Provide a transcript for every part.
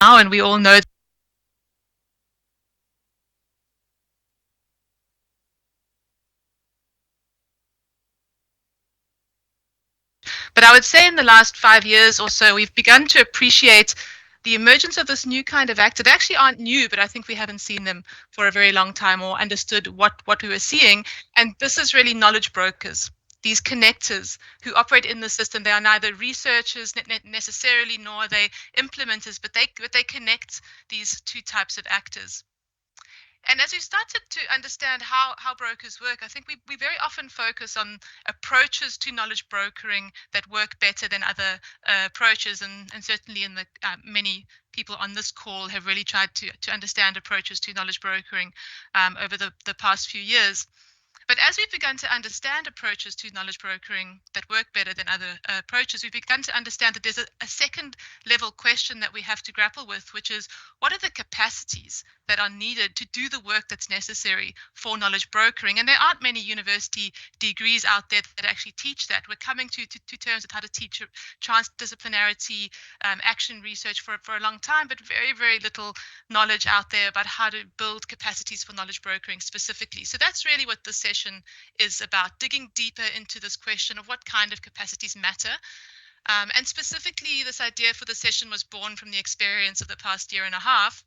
now, and we all know. But I would say in the last 5 years or so, we've begun to appreciate the emergence of this new kind of actor. They actually aren't new, but I think we haven't seen them for a very long time or understood what we were seeing. And this is really knowledge brokers, these connectors who operate in the system. They are neither researchers necessarily, nor are they implementers, but they connect these two types of actors. And as we started to understand how brokers work, I think we very often focus on approaches to knowledge brokering that work better than other approaches. And certainly in the many people on this call have really tried to understand approaches to knowledge brokering over the past few years. But as we've begun to understand approaches to knowledge brokering that work better than other approaches, we've begun to understand that there's a second level question that we have to grapple with, which is what are the capacities that are needed to do the work that's necessary for knowledge brokering? And there aren't many university degrees out there that actually teach that. We're coming to terms with how to teach transdisciplinarity, action research for a long time, but very, very little knowledge out there about how to build capacities for knowledge brokering specifically. So that's really what this session is about, digging deeper into this question of what kind of capacities matter. And specifically, this idea for the session was born from the experience of the past year and a half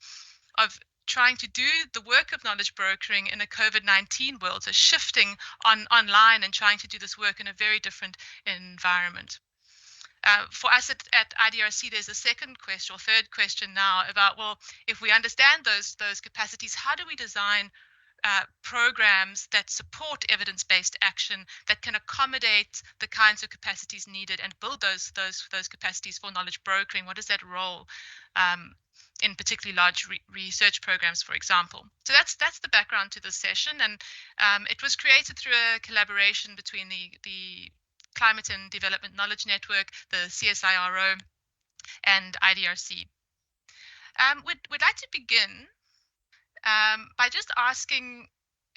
of trying to do the work of knowledge brokering in a COVID-19 world, so shifting online and trying to do this work in a very different environment. For us at IDRC, there's a second question or third question now about, well, if we understand those capacities, how do we design programs that support evidence-based action that can accommodate the kinds of capacities needed and build those capacities for knowledge brokering? What is that role in particularly large research programs, for example? So that's the background to this session, and it was created through a collaboration between the Climate and Development Knowledge Network, the CSIRO, and IDRC. We'd like to begin by just asking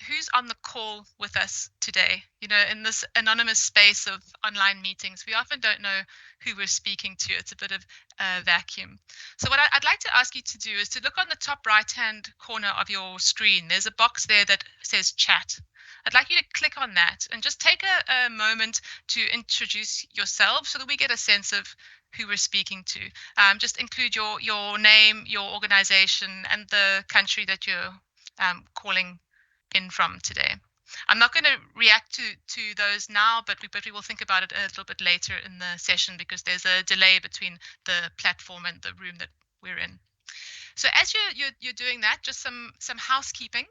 who's on the call with us today. You know, in this anonymous space of online meetings, we often don't know who we're speaking to. It's a bit of a vacuum. So what I'd like to ask you to do is to look on the top right-hand corner of your screen. There's a box there that says chat. I'd like you to click on that and just take a moment to introduce yourself so that we get a sense of who we're speaking to. Just include your name, your organization, and the country that you're calling in from today. I'm not going to react to those now, but we will think about it a little bit later in the session because there's a delay between the platform and the room that we're in. So as you're doing that, just some housekeeping.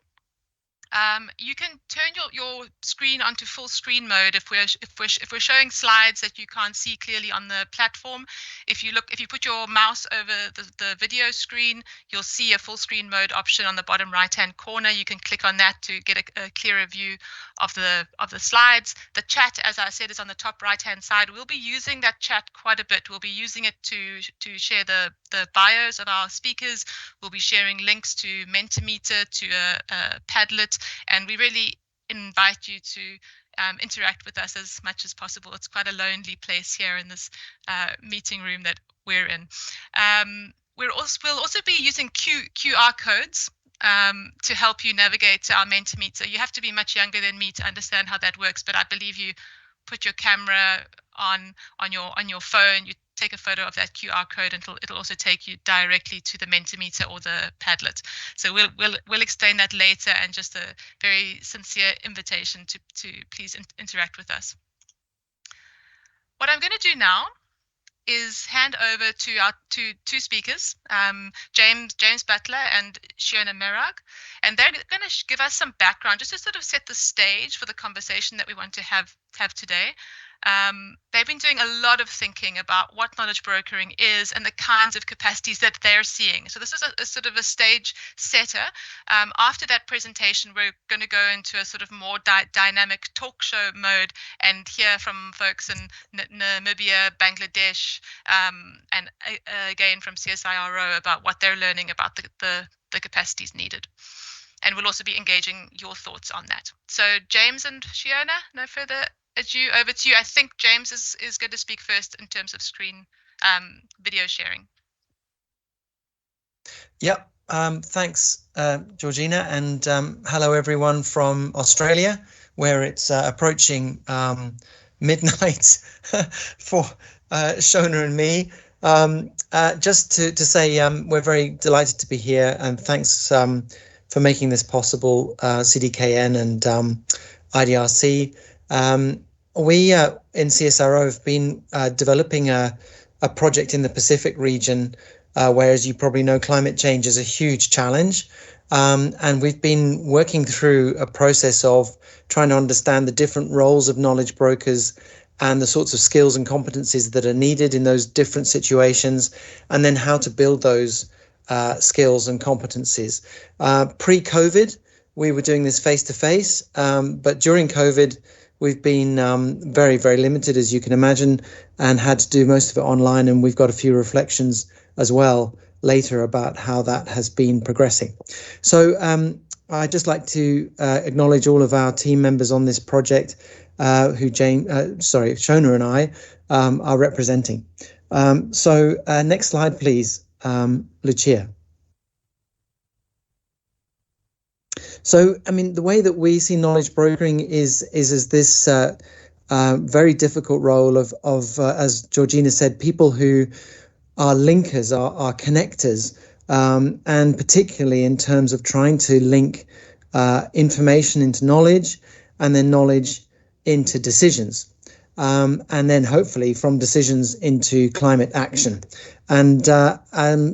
You can turn your screen onto full screen mode if we're showing slides that you can't see clearly on the platform. If you put your mouse over the video screen, you'll see a full screen mode option on the bottom right hand corner. You can click on that to get a clearer view of the slides. The chat, as I said, is on the top right hand side. We'll be using that chat quite a bit. We'll be using it to share the bios of our speakers. We'll be sharing links to Mentimeter, to a Padlet, and we really invite you to interact with us as much as possible. It's quite a lonely place here in this meeting room that we're in. We'll also be using QR codes to help you navigate to our Mentimeter. You have to be much younger than me to understand how that works, but I believe you put your camera on your phone, you take a photo of that QR code, and it'll also take you directly to the Mentimeter or the Padlet. So we'll explain that later, and just a very sincere invitation to please interact with us. What I'm going to do now is hand over to our two speakers, James Butler and Shiona Merag, and they're going to give us some background just to sort of set the stage for the conversation that we want to have today. They've been doing a lot of thinking about what knowledge brokering is and the kinds of capacities that they're seeing. So this is a sort of a stage setter. After that presentation, we're going to go into a sort of more dynamic talk show mode and hear from folks in Namibia, Bangladesh, and again from CSIRO about what they're learning about the capacities needed. And we'll also be engaging your thoughts on that. So James and Shiona, no further ado, over to you. I think James is going to speak first in terms of screen video sharing. Yep. Thanks, Georgina, and hello everyone from Australia, where it's approaching midnight for Shona and me. Just to say, we're very delighted to be here, and thanks for making this possible, CDKN and IDRC. We in CSIRO have been developing a project in the Pacific region, where, as you probably know, climate change is a huge challenge. And we've been working through a process of trying to understand the different roles of knowledge brokers and the sorts of skills and competencies that are needed in those different situations, and then how to build those skills and competencies. Pre-COVID, we were doing this face-to-face, but during COVID, we've been very, very limited, as you can imagine, and had to do most of it online. And we've got a few reflections as well later about how that has been progressing. So I'd just like to acknowledge all of our team members on this project, who Shona and I are representing. So next slide, please, Lucia. So, I mean, the way that we see knowledge brokering is as this very difficult role of as Georgina said, people who are linkers, are connectors, and particularly in terms of trying to link information into knowledge, and then knowledge into decisions, and then hopefully from decisions into climate action. And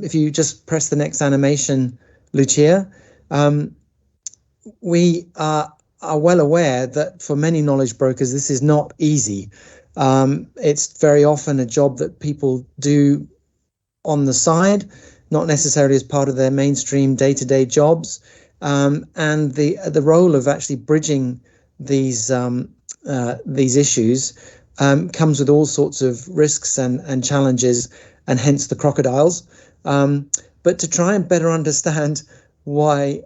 if you just press the next animation, Lucia, we are well aware that for many knowledge brokers, this is not easy. It's very often a job that people do on the side, not necessarily as part of their mainstream day-to-day jobs, and the role of actually bridging these issues comes with all sorts of risks and challenges, and hence the crocodiles. But to try and better understand why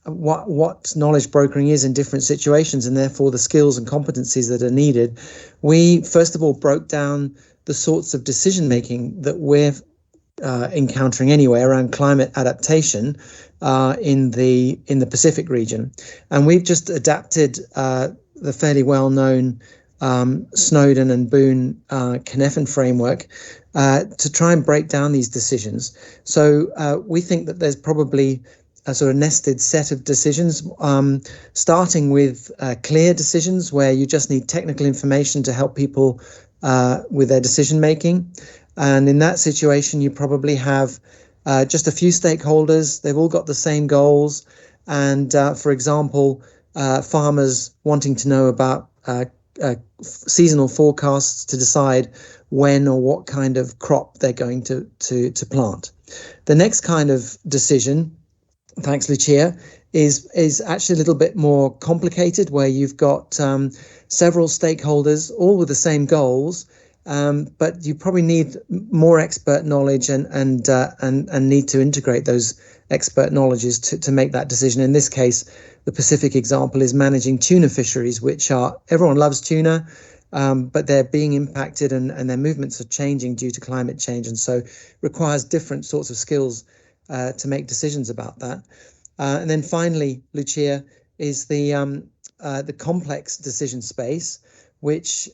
what knowledge brokering is in different situations, and therefore the skills and competencies that are needed, we first of all broke down the sorts of decision making that we're encountering anyway around climate adaptation in the Pacific region. And we've just adapted the fairly well-known Snowden and Boone Cynefin framework to try and break down these decisions. So we think that there's probably a sort of nested set of decisions, starting with clear decisions where you just need technical information to help people with their decision making. And in that situation, you probably have just a few stakeholders. They've all got the same goals. And for example, farmers wanting to know about seasonal forecasts to decide when or what kind of crop they're going to plant. The next kind of decision, thanks, Lucia, is actually a little bit more complicated, where you've got several stakeholders, all with the same goals, but you probably need more expert knowledge and need to integrate those expert knowledges to make that decision. In this case, the Pacific example is managing tuna fisheries, which are, everyone loves tuna, but they're being impacted and their movements are changing due to climate change, and so requires different sorts of skills to make decisions about that. And then finally, Lucia, is the complex decision space, which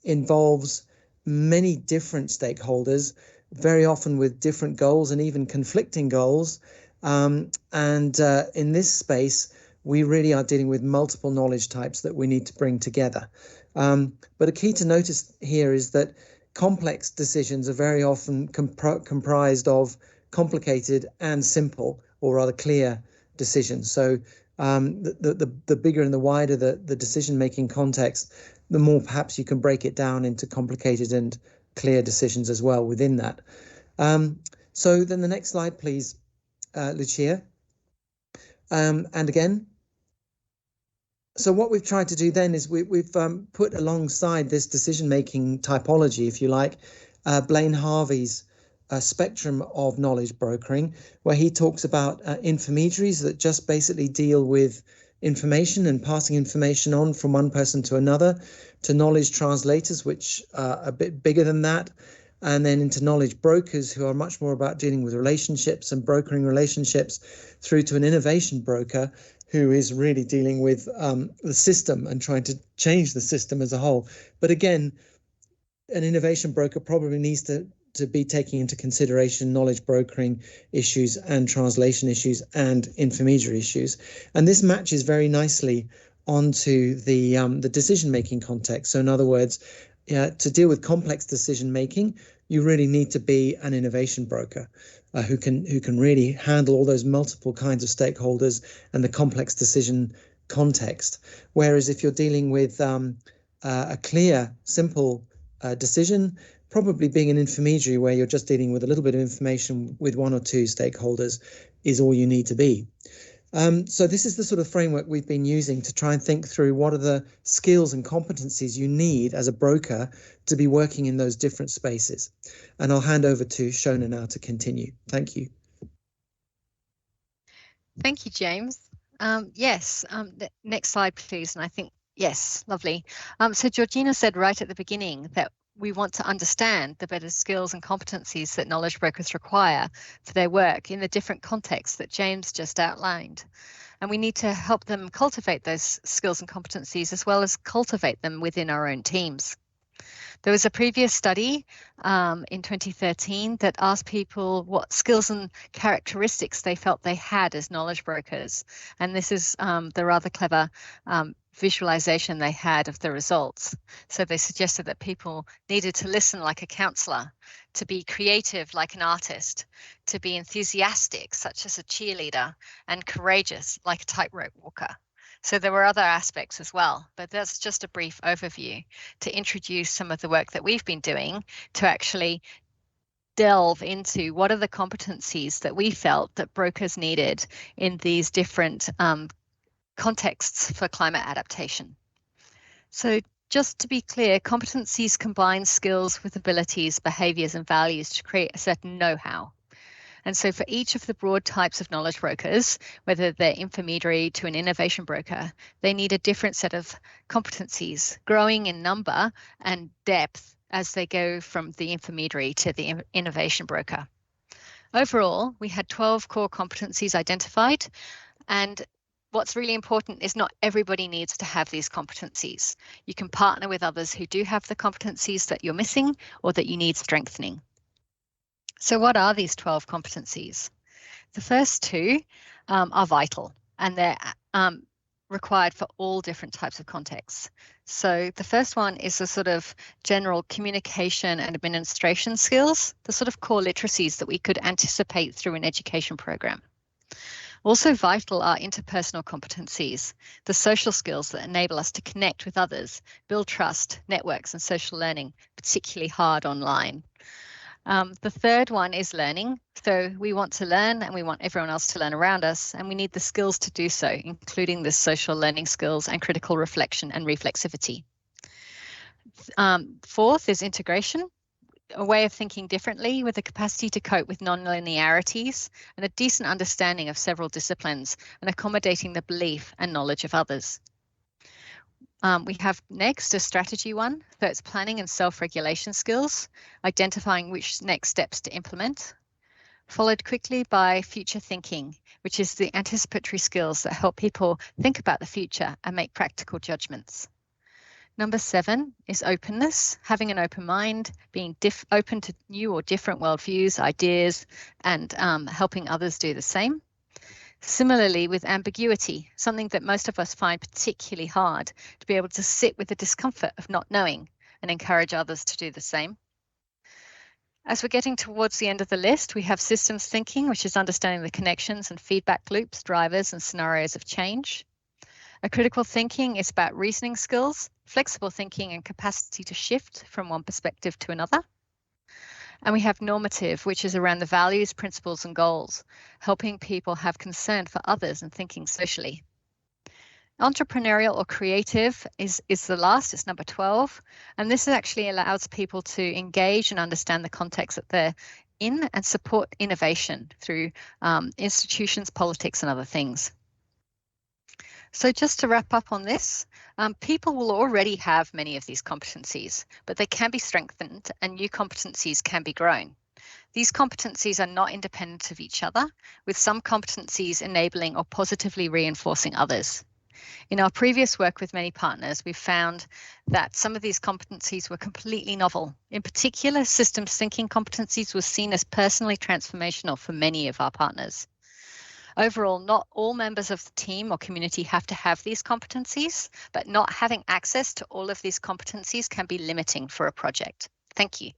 involves many different stakeholders, very often with different goals and even conflicting goals. And in this space, we really are dealing with multiple knowledge types that we need to bring together. But a key to notice here is that complex decisions are very often comprised of complicated and simple, or rather clear, decisions. So the bigger and the wider the decision-making context, the more perhaps you can break it down into complicated and clear decisions as well within that. So then the next slide, please, Lucia. And again, so what we've tried to do then is we've put alongside this decision-making typology, if you like, Blaine Harvey's spectrum of knowledge brokering, where he talks about intermediaries that just basically deal with information and passing information on from one person to another, to knowledge translators, which are a bit bigger than that, and then into knowledge brokers who are much more about dealing with relationships and brokering relationships, through to an innovation broker who is really dealing with the system and trying to change the system as a whole. But again, an innovation broker probably needs to be taking into consideration knowledge brokering issues and translation issues and intermediary issues. And this matches very nicely onto the decision-making context. So in other words, to deal with complex decision-making, you really need to be an innovation broker who can really handle all those multiple kinds of stakeholders and the complex decision context. Whereas if you're dealing with a clear, simple decision, probably being an intermediary where you're just dealing with a little bit of information with one or two stakeholders is all you need to be. So this is the sort of framework we've been using to try and think through what are the skills and competencies you need as a broker to be working in those different spaces. And I'll hand over to Shona now to continue. Thank you. Thank you, James. Yes, next slide, please. And I think, yes, lovely. So Georgina said right at the beginning that we want to understand the better skills and competencies that knowledge brokers require for their work in the different contexts that James just outlined. And we need to help them cultivate those skills and competencies as well as cultivate them within our own teams. There was a previous study in 2013 that asked people what skills and characteristics they felt they had as knowledge brokers. And this is the rather clever visualization they had of the results. So they suggested that people needed to listen like a counselor, to be creative like an artist, to be enthusiastic such as a cheerleader, and courageous like a tightrope walker. So there were other aspects as well, but that's just a brief overview to introduce some of the work that we've been doing to actually delve into what are the competencies that we felt that brokers needed in these different contexts for climate adaptation. So just to be clear, competencies combine skills with abilities, behaviors, and values to create a certain know-how. And so for each of the broad types of knowledge brokers, whether they're intermediary to an innovation broker, they need a different set of competencies, growing in number and depth as they go from the intermediary to the innovation broker. Overall, we had 12 core competencies identified, and what's really important is not everybody needs to have these competencies. You can partner with others who do have the competencies that you're missing or that you need strengthening. So what are these 12 competencies? The first two are vital, and they're required for all different types of contexts. So the first one is the sort of general communication and administration skills, the sort of core literacies that we could anticipate through an education program. Also vital are interpersonal competencies, the social skills that enable us to connect with others, build trust, networks, and social learning, particularly hard online. The third one is learning. So we want to learn and we want everyone else to learn around us, and we need the skills to do so, including the social learning skills and critical reflection and reflexivity. Fourth is integration, a way of thinking differently with the capacity to cope with non-linearities and a decent understanding of several disciplines and accommodating the belief and knowledge of others. We have next a strategy one, so it's planning and self-regulation skills, identifying which next steps to implement, followed quickly by future thinking, which is the anticipatory skills that help people think about the future and make practical judgments. Number 7 is openness, having an open mind, being open to new or different worldviews, ideas, and helping others do the same. Similarly with ambiguity, something that most of us find particularly hard, to be able to sit with the discomfort of not knowing and encourage others to do the same. As we're getting towards the end of the list, we have systems thinking, which is understanding the connections and feedback loops, drivers, and scenarios of change. A critical thinking is about reasoning skills, flexible thinking, and capacity to shift from one perspective to another. And we have normative, which is around the values, principles, and goals, helping people have concern for others and thinking socially. Entrepreneurial or creative is the last, it's number 12. And this actually allows people to engage and understand the context that they're in and support innovation through institutions, politics, and other things. So just to wrap up on this, people will already have many of these competencies, but they can be strengthened and new competencies can be grown. These competencies are not independent of each other, with some competencies enabling or positively reinforcing others. In our previous work with many partners, we've found that some of these competencies were completely novel. In particular, systems thinking competencies were seen as personally transformational for many of our partners. Overall, not all members of the team or community have to have these competencies, but not having access to all of these competencies can be limiting for a project. Thank you.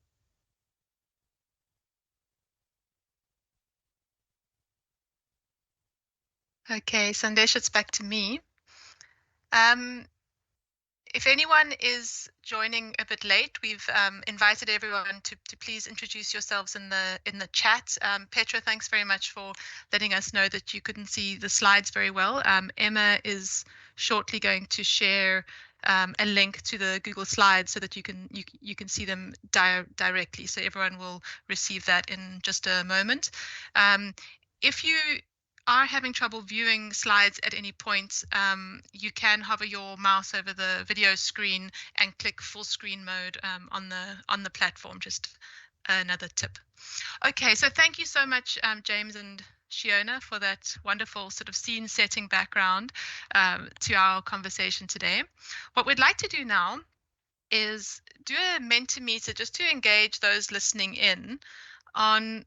Okay, Sandesh, it's back to me. If anyone is joining a bit late, we've invited everyone to please introduce yourselves in the chat. Petra, thanks very much for letting us know that you couldn't see the slides very well. Emma is shortly going to share a link to the Google Slides so that you can see them directly. So everyone will receive that in just a moment. If you are having trouble viewing slides at any point, you can hover your mouse over the video screen and click full screen mode on the platform. Just another tip. Okay, so thank you so much, James and Shiona, for that wonderful sort of scene setting background to our conversation today. What we'd like to do now is do a Mentimeter just to engage those listening in on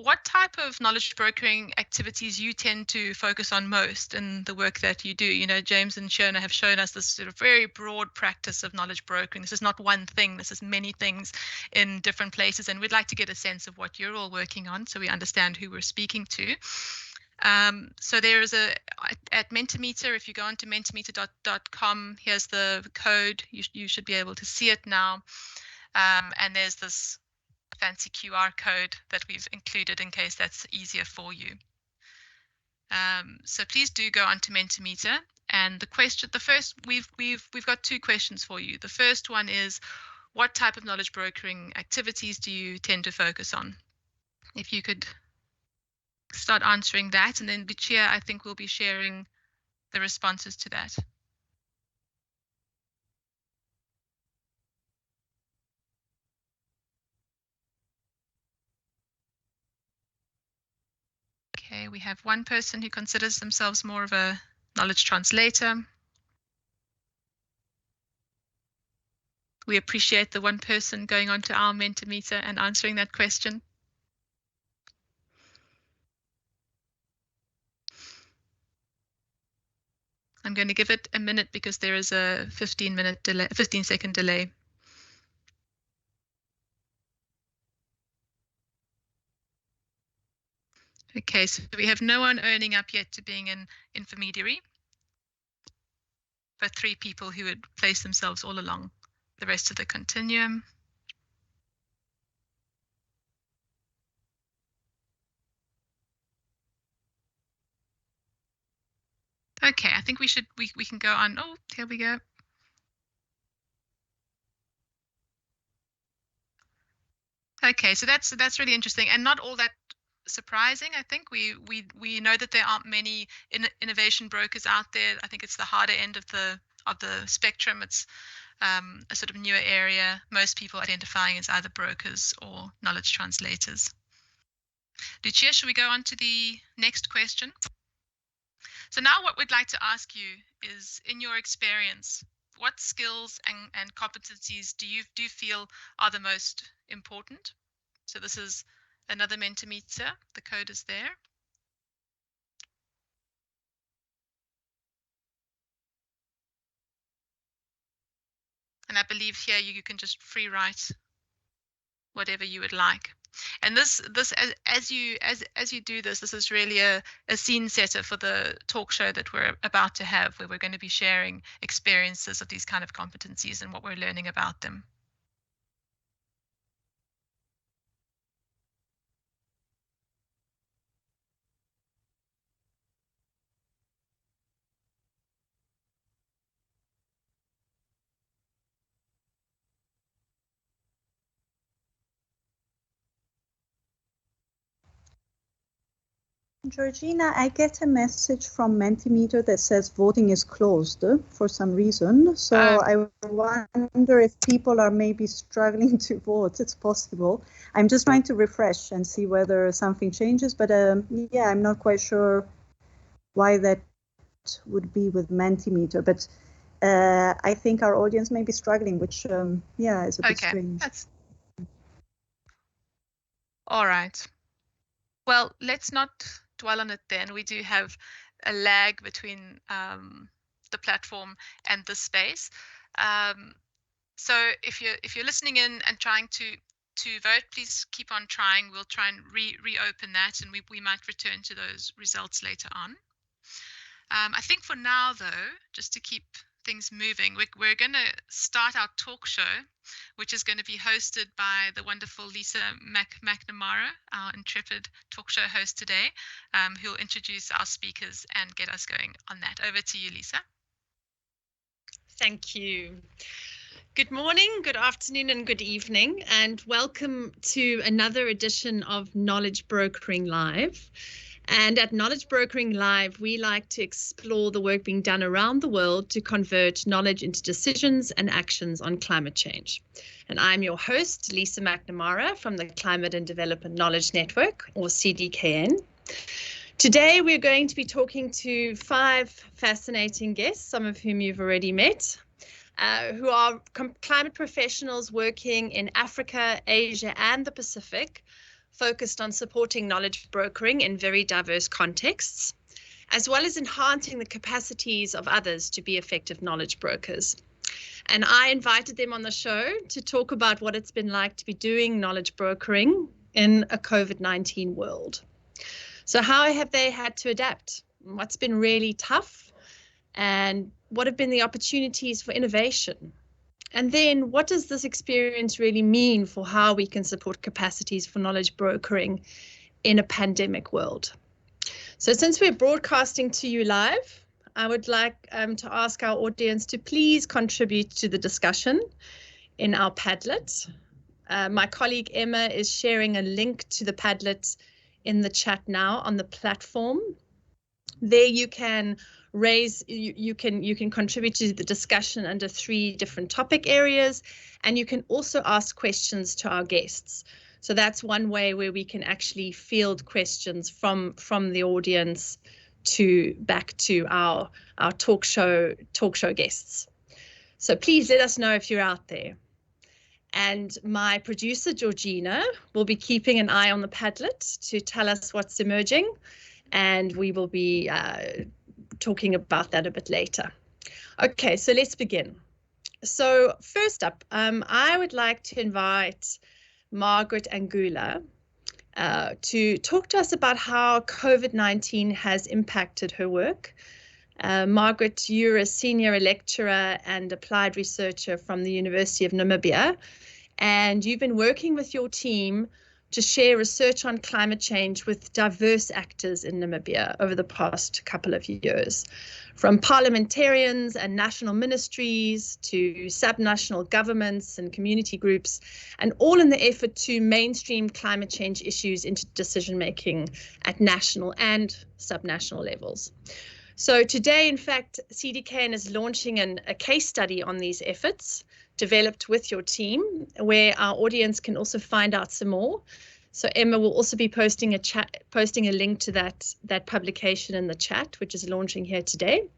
what type of knowledge brokering activities you tend to focus on most in the work that you do. You know, James and Shona have shown us this sort of very broad practice of knowledge brokering. This is not one thing, this is many things in different places. And we'd like to get a sense of what you're all working on so we understand who we're speaking to. So there is at Mentimeter, if you go onto mentimeter.com, here's the code. You should be able to see it now. And there's this fancy QR code that we've included in case that's easier for you. So please do go on to Mentimeter. And we've got two questions for you. The first one is, what type of knowledge brokering activities do you tend to focus on? If you could start answering that, and then Lucia, I think, will be sharing the responses to that. Okay, we have one person who considers themselves more of a knowledge translator. We appreciate the one person going on to our Mentimeter and answering that question. I'm going to give it a minute because there is a 15-second delay. Okay, so we have no one owning up yet to being an intermediary, but 3 people who would place themselves all along the rest of the continuum. Okay, I think we can go on. Oh, here we go. Okay, so that's really interesting and not all that surprising. I think we know that there aren't many innovation brokers out there. I think it's the harder end of the spectrum. It's a sort of newer area. Most people identifying as either brokers or knowledge translators. Lucia, should we go on to the next question? So now what we'd like to ask you is, in your experience, what skills and competencies do you feel are the most important? So this is another Mentimeter. The code is there. And I believe here you can just free write whatever you would like. And this as you do this is really a scene setter for the talk show that we're about to have, where we're going to be sharing experiences of these kind of competencies and what we're learning about them. Georgina, I get a message from Mentimeter that says voting is closed for some reason. So I wonder if people are maybe struggling to vote. It's possible. I'm just trying to refresh and see whether something changes. But yeah, I'm not quite sure why that would be with Mentimeter. But I think our audience may be struggling, which, yeah, is a bit strange. All right. Well, let's not dwell on it then. We do have a lag between the platform and the space. So if you're listening in and trying to vote, please keep on trying. We'll try and reopen that, and we might return to those results later on. I think for now, though, just to keep things moving, we're going to start our talk show, which is going to be hosted by the wonderful Lisa McNamara, our intrepid talk show host today, who'll introduce our speakers and get us going on that. Over to you, Lisa. Thank you. Good morning, good afternoon, and good evening, and welcome to another edition of Knowledge Brokering Live. And at Knowledge Brokering Live, we like to explore the work being done around the world to convert knowledge into decisions and actions on climate change. And I'm your host, Lisa McNamara from the Climate and Development Knowledge Network, or CDKN. Today, we're going to be talking to 5 fascinating guests, some of whom you've already met, who are climate professionals working in Africa, Asia, and the Pacific, focused on supporting knowledge brokering in very diverse contexts, as well as enhancing the capacities of others to be effective knowledge brokers. And I invited them on the show to talk about what it's been like to be doing knowledge brokering in a COVID-19 world. So how have they had to adapt? What's been really tough? And what have been the opportunities for innovation? And then what does this experience really mean for how we can support capacities for knowledge brokering in a pandemic world? So since we're broadcasting to you live, I would like to ask our audience to please contribute to the discussion in our Padlet. My colleague Emma is sharing a link to the Padlet in the chat now on the platform. There you can raise, you can contribute to the discussion under 3 different topic areas, and you can also ask questions to our guests. So that's one way where we can actually field questions from the audience back to our talk show guests. So please let us know if you're out there. And my producer, Georgina, will be keeping an eye on the Padlet to tell us what's emerging, and we will be talking about that a bit later. Okay, so let's begin. So first up, I would like to invite Margaret Angula to talk to us about how COVID-19 has impacted her work. Margaret, you're a senior lecturer and applied researcher from the University of Namibia, and you've been working with your team to share research on climate change with diverse actors in Namibia over the past couple of years, from parliamentarians and national ministries to subnational governments and community groups, and all in the effort to mainstream climate change issues into decision-making at national and subnational levels. So today, in fact, CDKN is launching a case study on these efforts developed with your team, where our audience can also find out some more. So Emma will also be posting a link to that publication in the chat, which is launching here today.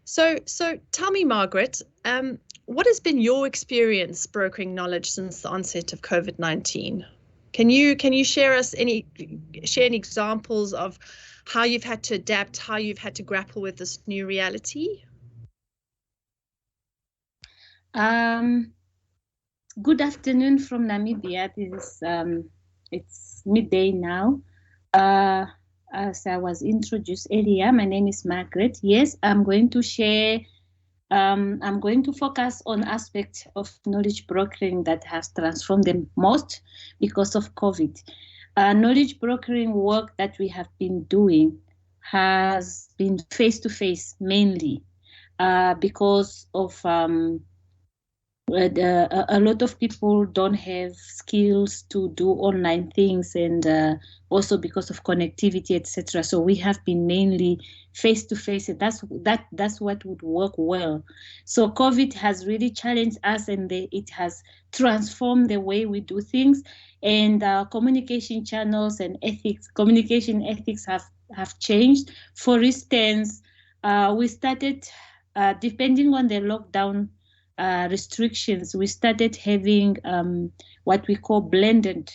So tell me, Margaret, what has been your experience brokering knowledge since the onset of COVID-19? Can you share any examples of how you've had to adapt, how you've had to grapple with this new reality? Good afternoon from Namibia. This is it's midday now. As I was introduced earlier, my name is Margaret. Yes, I'm going to share. I'm going to focus on aspects of knowledge brokering that has transformed the most because of COVID. Knowledge brokering work that we have been doing has been face-to-face mainly because of a lot of people don't have skills to do online things, and also because of connectivity, etc. So we have been mainly face to face, and that's what would work well. So COVID has really challenged us, and it has transformed the way we do things, and communication channels and communication ethics have changed. For instance, we started, depending on the lockdown restrictions, we started having what we call blended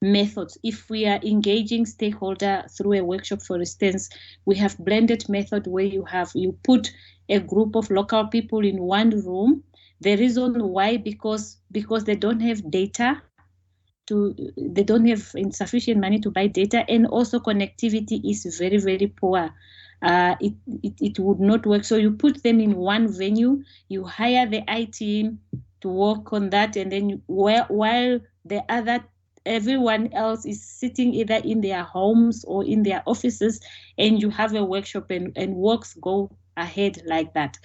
methods. If we are engaging stakeholder through a workshop, for instance, we have blended method where you put a group of local people in one room. The reason why, because they don't have data, they don't have insufficient money to buy data, and also connectivity is very, very poor. It would not work. So you put them in one venue, you hire the IT team to work on that, and then while everyone else is sitting either in their homes or in their offices, and you have a workshop, and works go ahead like that.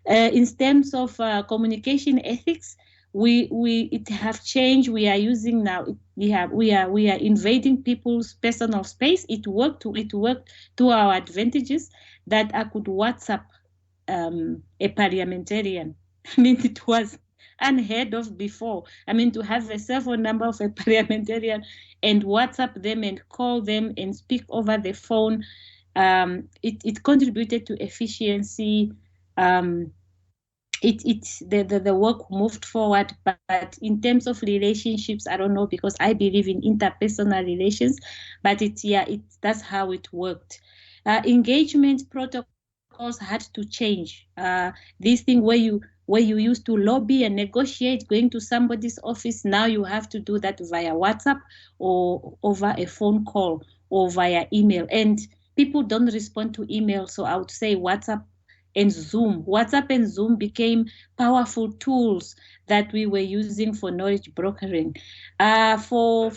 In terms of communication ethics, it have changed. We are using now. We are invading people's personal space. It worked to our advantages, that I could WhatsApp a parliamentarian. I mean, it was unheard of before. I mean, to have a cell phone number of a parliamentarian and WhatsApp them and call them and speak over the phone, it contributed to efficiency. The work moved forward, but in terms of relationships, I don't know, because I believe in interpersonal relations, but that's how it worked. Engagement protocols had to change. This thing where you used to lobby and negotiate going to somebody's office, now you have to do that via WhatsApp or over a phone call or via email, and people don't respond to email. So I would say WhatsApp and Zoom. WhatsApp and Zoom became powerful tools that we were using for knowledge brokering. For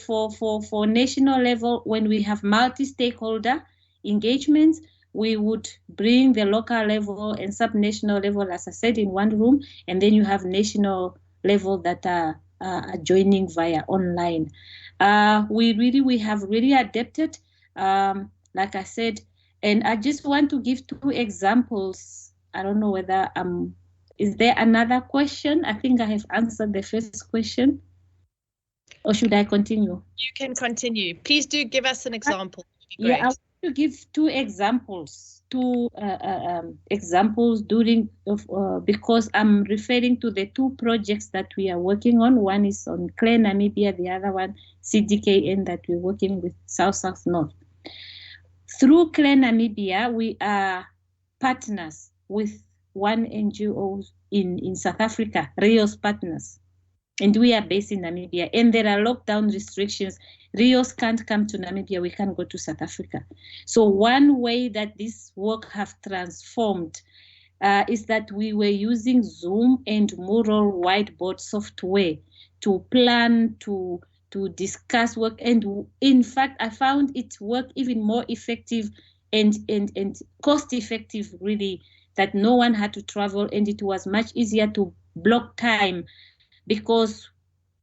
national level, when we have multi-stakeholder engagements, we would bring the local level and sub-national level, as I said, in one room, and then you have national level that are joining via online. We have really adapted, like I said, and I just want to give 2 examples. I don't know whether is there another question? I think I have answered the first question, or should I continue? You can continue. Please do give us an example. Yeah, I want to give 2 examples. Examples because I'm referring to the 2 projects that we are working on. One is on CLE Namibia, the other one CDKN that we're working with South North. Through CLE Namibia, we are partners with one NGO in South Africa, Rio's partners. And we are based in Namibia, and there are lockdown restrictions. Rios can't come to Namibia, we can't go to South Africa. So one way that this work have transformed is that we were using Zoom and Mural whiteboard software to plan, to discuss work. And in fact, I found it work even more effective and cost effective, really, that no one had to travel, and it was much easier to block time because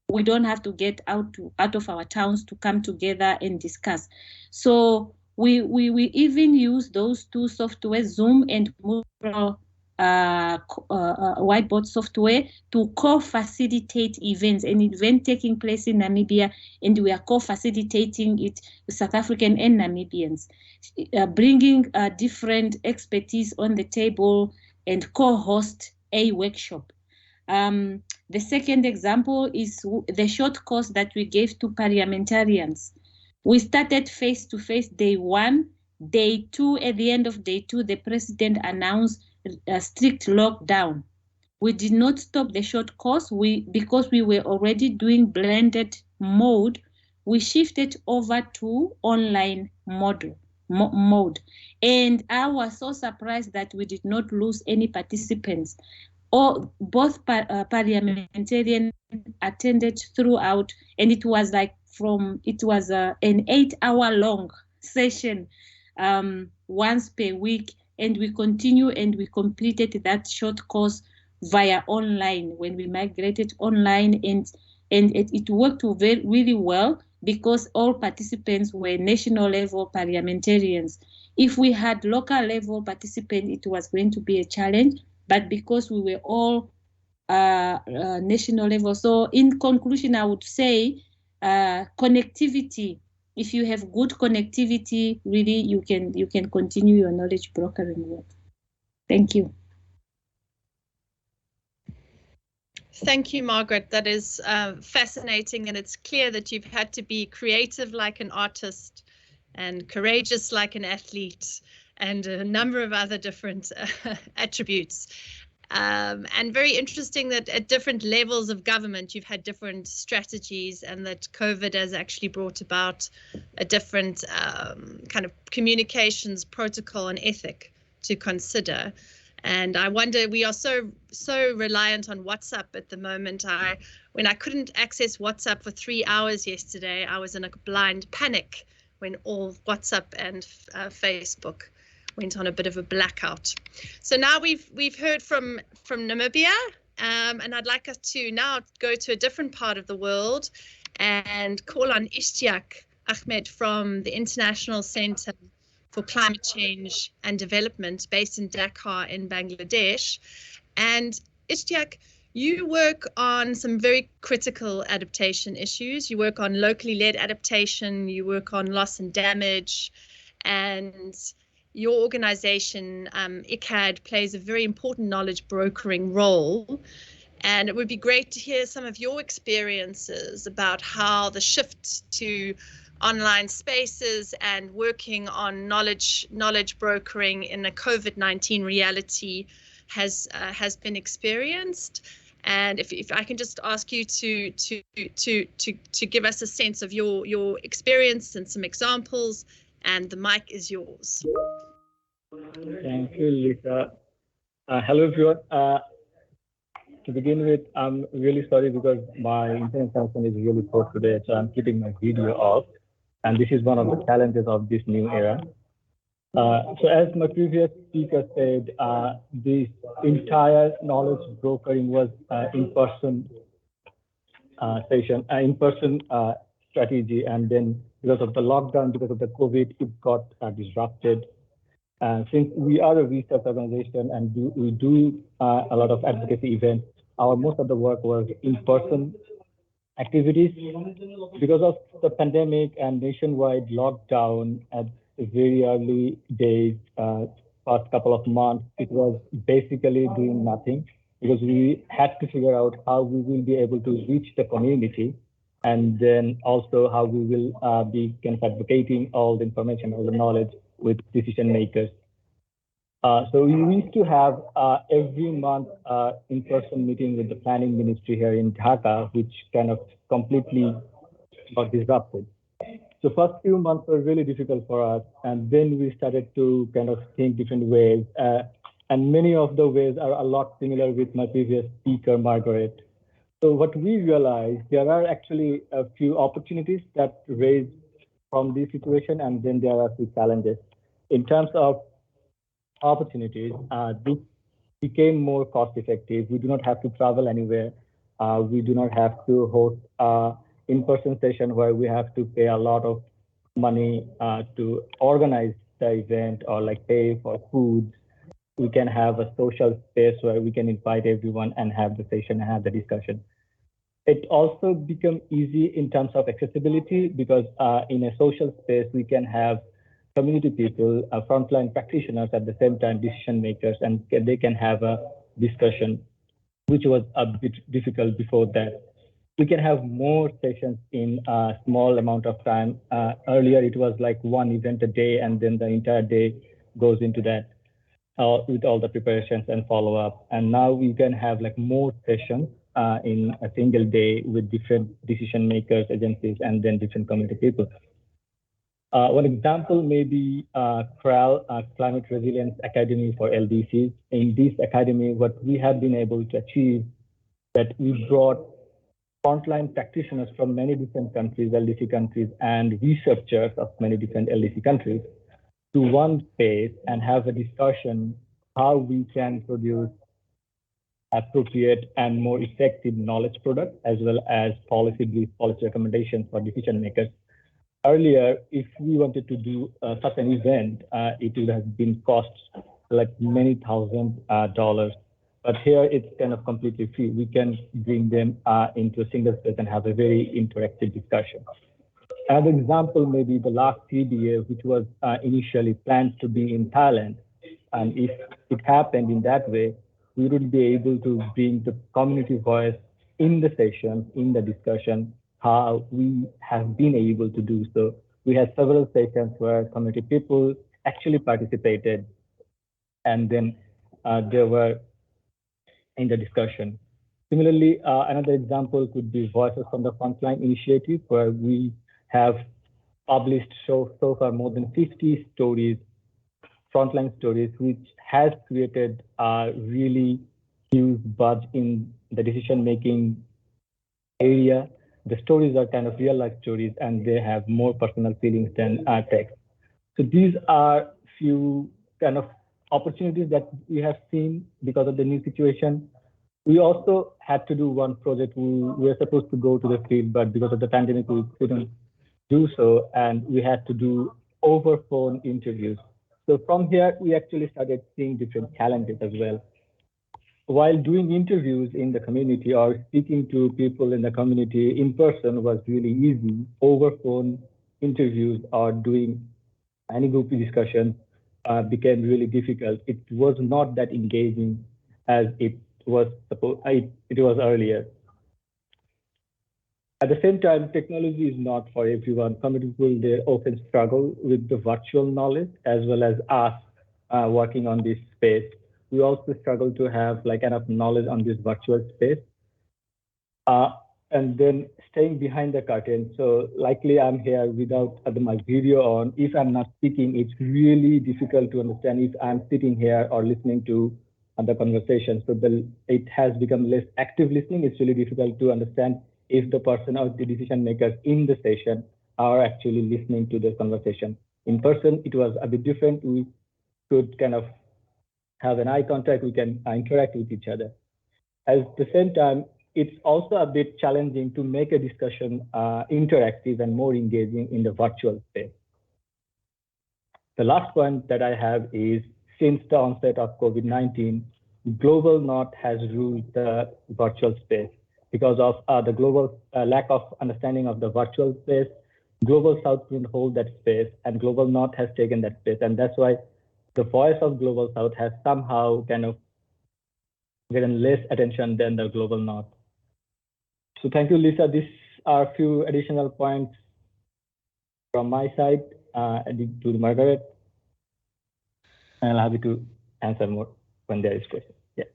we don't have to get out of our towns to come together and discuss. So we even use those 2 software, Zoom and Mural whiteboard software, to co-facilitate events, an event taking place in Namibia, and we are co-facilitating it with South African and Namibians, bringing different expertise on the table and co-host a workshop. The second example is the short course that we gave to parliamentarians. We started face-to-face day 1. Day 2, at the end of day 2, the president announced a strict lockdown. We did not stop the short course. Because we were already doing blended mode, we shifted over to online mode. And I was so surprised that we did not lose any participants. Both parliamentarians attended throughout, and it was an 8-hour-long session once per week, and we continue and we completed that short course via online when we migrated online, and it worked really well because all participants were national level parliamentarians. If we had local level participants, it was going to be a challenge, but because we were all national level. So in conclusion, I would say connectivity. If you have good connectivity, really you can continue your knowledge brokering work. Thank you. Thank you, Margaret. That is fascinating, and it's clear that you've had to be creative like an artist and courageous like an athlete and a number of other different attributes. And very interesting that at different levels of government, you've had different strategies, and that COVID has actually brought about a different kind of communications protocol and ethic to consider. And I wonder, we are so reliant on WhatsApp at the moment. When I couldn't access WhatsApp for 3 hours yesterday, I was in a blind panic when all WhatsApp and Facebook went on a bit of a blackout. So now we've heard from Namibia, and I'd like us to now go to a different part of the world and call on Ishtiaq Ahmed from the International Center for Climate Change and Development based in Dhaka in Bangladesh. And Ishtiaq, you work on some very critical adaptation issues. You work on locally led adaptation, you work on loss and damage, and your organization, ICAD, plays a very important knowledge brokering role. And it would be great to hear some of your experiences about how the shift to online spaces and working on knowledge brokering in a COVID-19 reality has been experienced. And if I can just ask you to give us a sense of your experience and some examples, and the mic is yours. Thank you, Lisa. Hello, everyone. To begin with, I'm really sorry because my internet connection is really poor today, so I'm keeping my video off. And this is one of the challenges of this new era. So as my previous speaker said, this entire knowledge brokering was in-person session, in-person strategy. And then because of the lockdown, because of the COVID, it got disrupted. Since we are a research organization and we do a lot of advocacy events, most of the work was in-person activities. Because of the pandemic and nationwide lockdown at the very early days, past couple of months, it was basically doing nothing because we had to figure out how we will be able to reach the community, and then also how we will be kind of advocating all the information, all the knowledge with decision makers. So we used to have every month in-person meeting with the planning ministry here in Dhaka, which kind of completely got disrupted. So first few months were really difficult for us, and then we started to kind of think different ways, and many of the ways are a lot similar with my previous speaker, Margaret. So what we realized, there are actually a few opportunities that raise from this situation, and then there are a few challenges. In terms of opportunities, this became more cost effective. We do not have to travel anywhere. We do not have to host in-person session where we have to pay a lot of money to organize the event or like pay for food. We can have a social space where we can invite everyone and have the session and have the discussion. It also become easy in terms of accessibility because in a social space, we can have community people, frontline practitioners at the same time, decision makers, and they can have a discussion, which was a bit difficult before that. We can have more sessions in a small amount of time. Earlier, it was like one event a day, and then the entire day goes into that with all the preparations and follow-up. And now we can have like more sessions in a single day with different decision makers, agencies, and then different community people. One example may be CRAL, Climate Resilience Academy for LDCs. In this academy, what we have been able to achieve that we brought frontline practitioners from many different countries, LDC countries, and researchers of many different LDC countries to one space and have a discussion how we can produce appropriate and more effective knowledge product, as well as policy brief, policy recommendations for decision makers. Earlier, if we wanted to do such an event, it would have been cost like many $1,000s. But here it's kind of completely free. We can bring them into a single space and have a very interactive discussion. Another example may be the last CDA, which was initially planned to be in Thailand. And if it happened in that way, we would be able to bring the community voice in the session, in the discussion, how we have been able to do so. We had several sessions where community people actually participated, and then they were in the discussion. Similarly, another example could be Voices from the Frontline initiative, where we have published so far more than 50 stories, frontline stories, which has created a really huge buzz in the decision-making area. The stories are kind of real-life stories, and they have more personal feelings than text. So these are few kind of opportunities that we have seen because of the new situation. We also had to do one project. We were supposed to go to the field, but because of the pandemic, we couldn't do so, and we had to do over phone interviews. So from here, we actually started seeing different challenges as well. While doing interviews in the community or speaking to people in the community in person was really easy, over phone interviews or doing any group discussion became really difficult. It was not that engaging as it was earlier. At the same time, technology is not for everyone. Some people, they often struggle with the virtual knowledge, as well as us working on this space. We also struggle to have like enough knowledge on this virtual space. And then staying behind the curtain. So likely I'm here without my video on. If I'm not speaking, it's really difficult to understand if I'm sitting here or listening to the conversation. So it has become less active listening. It's really difficult to understand if the person or the decision makers in the session are actually listening to the conversation. In person, it was a bit different. We could kind of have an eye contact. We can interact with each other. At the same time, it's also a bit challenging to make a discussion interactive and more engaging in the virtual space. The last point that I have is, since the onset of COVID-19, global north has ruled the virtual space. Because of the global lack of understanding of the virtual space, global south couldn't hold that space, and global north has taken that space. And that's why the voice of global south has somehow kind of gotten less attention than the global north. So thank you, Lisa. These are a few additional points from my side to Margaret. And I'll be happy to answer more when there is questions. Yeah.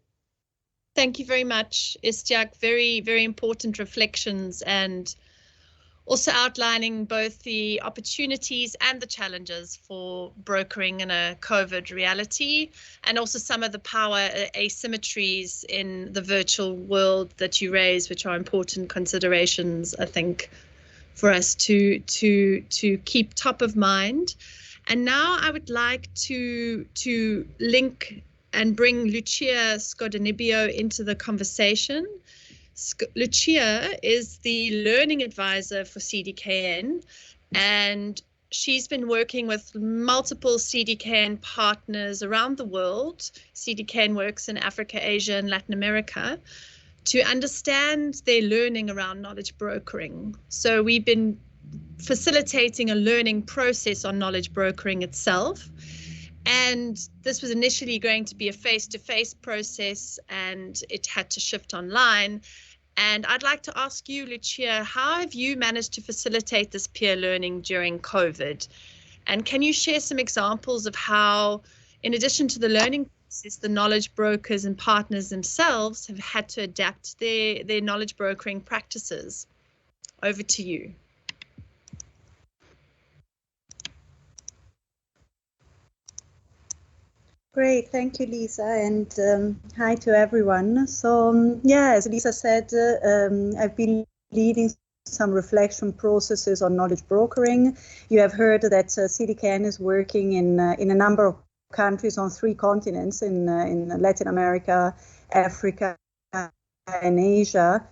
Thank you very much, Istiak. Very, very important reflections, and also outlining both the opportunities and the challenges for brokering in a COVID reality, and also some of the power asymmetries in the virtual world that you raise, which are important considerations, I think, for us to keep top of mind. And now I would like to link and bring Lucia Scodinibio into the conversation. Lucia is the learning advisor for CDKN, and she's been working with multiple CDKN partners around the world. CDKN works in Africa, Asia, and Latin America to understand their learning around knowledge brokering. So we've been facilitating a learning process on knowledge brokering itself. And this was initially going to be a face-to-face process, and it had to shift online. And I'd like to ask you, Lucia, how have you managed to facilitate this peer learning during COVID? And can you share some examples of how, in addition to the learning process, the knowledge brokers and partners themselves have had to adapt their knowledge brokering practices? Over to you. Great, thank you, Lisa, and hi to everyone. So, yeah, as Lisa said, I've been leading some reflection processes on knowledge brokering. You have heard that CDKN is working in a number of countries on 3 continents, in Latin America, Africa, in Asia.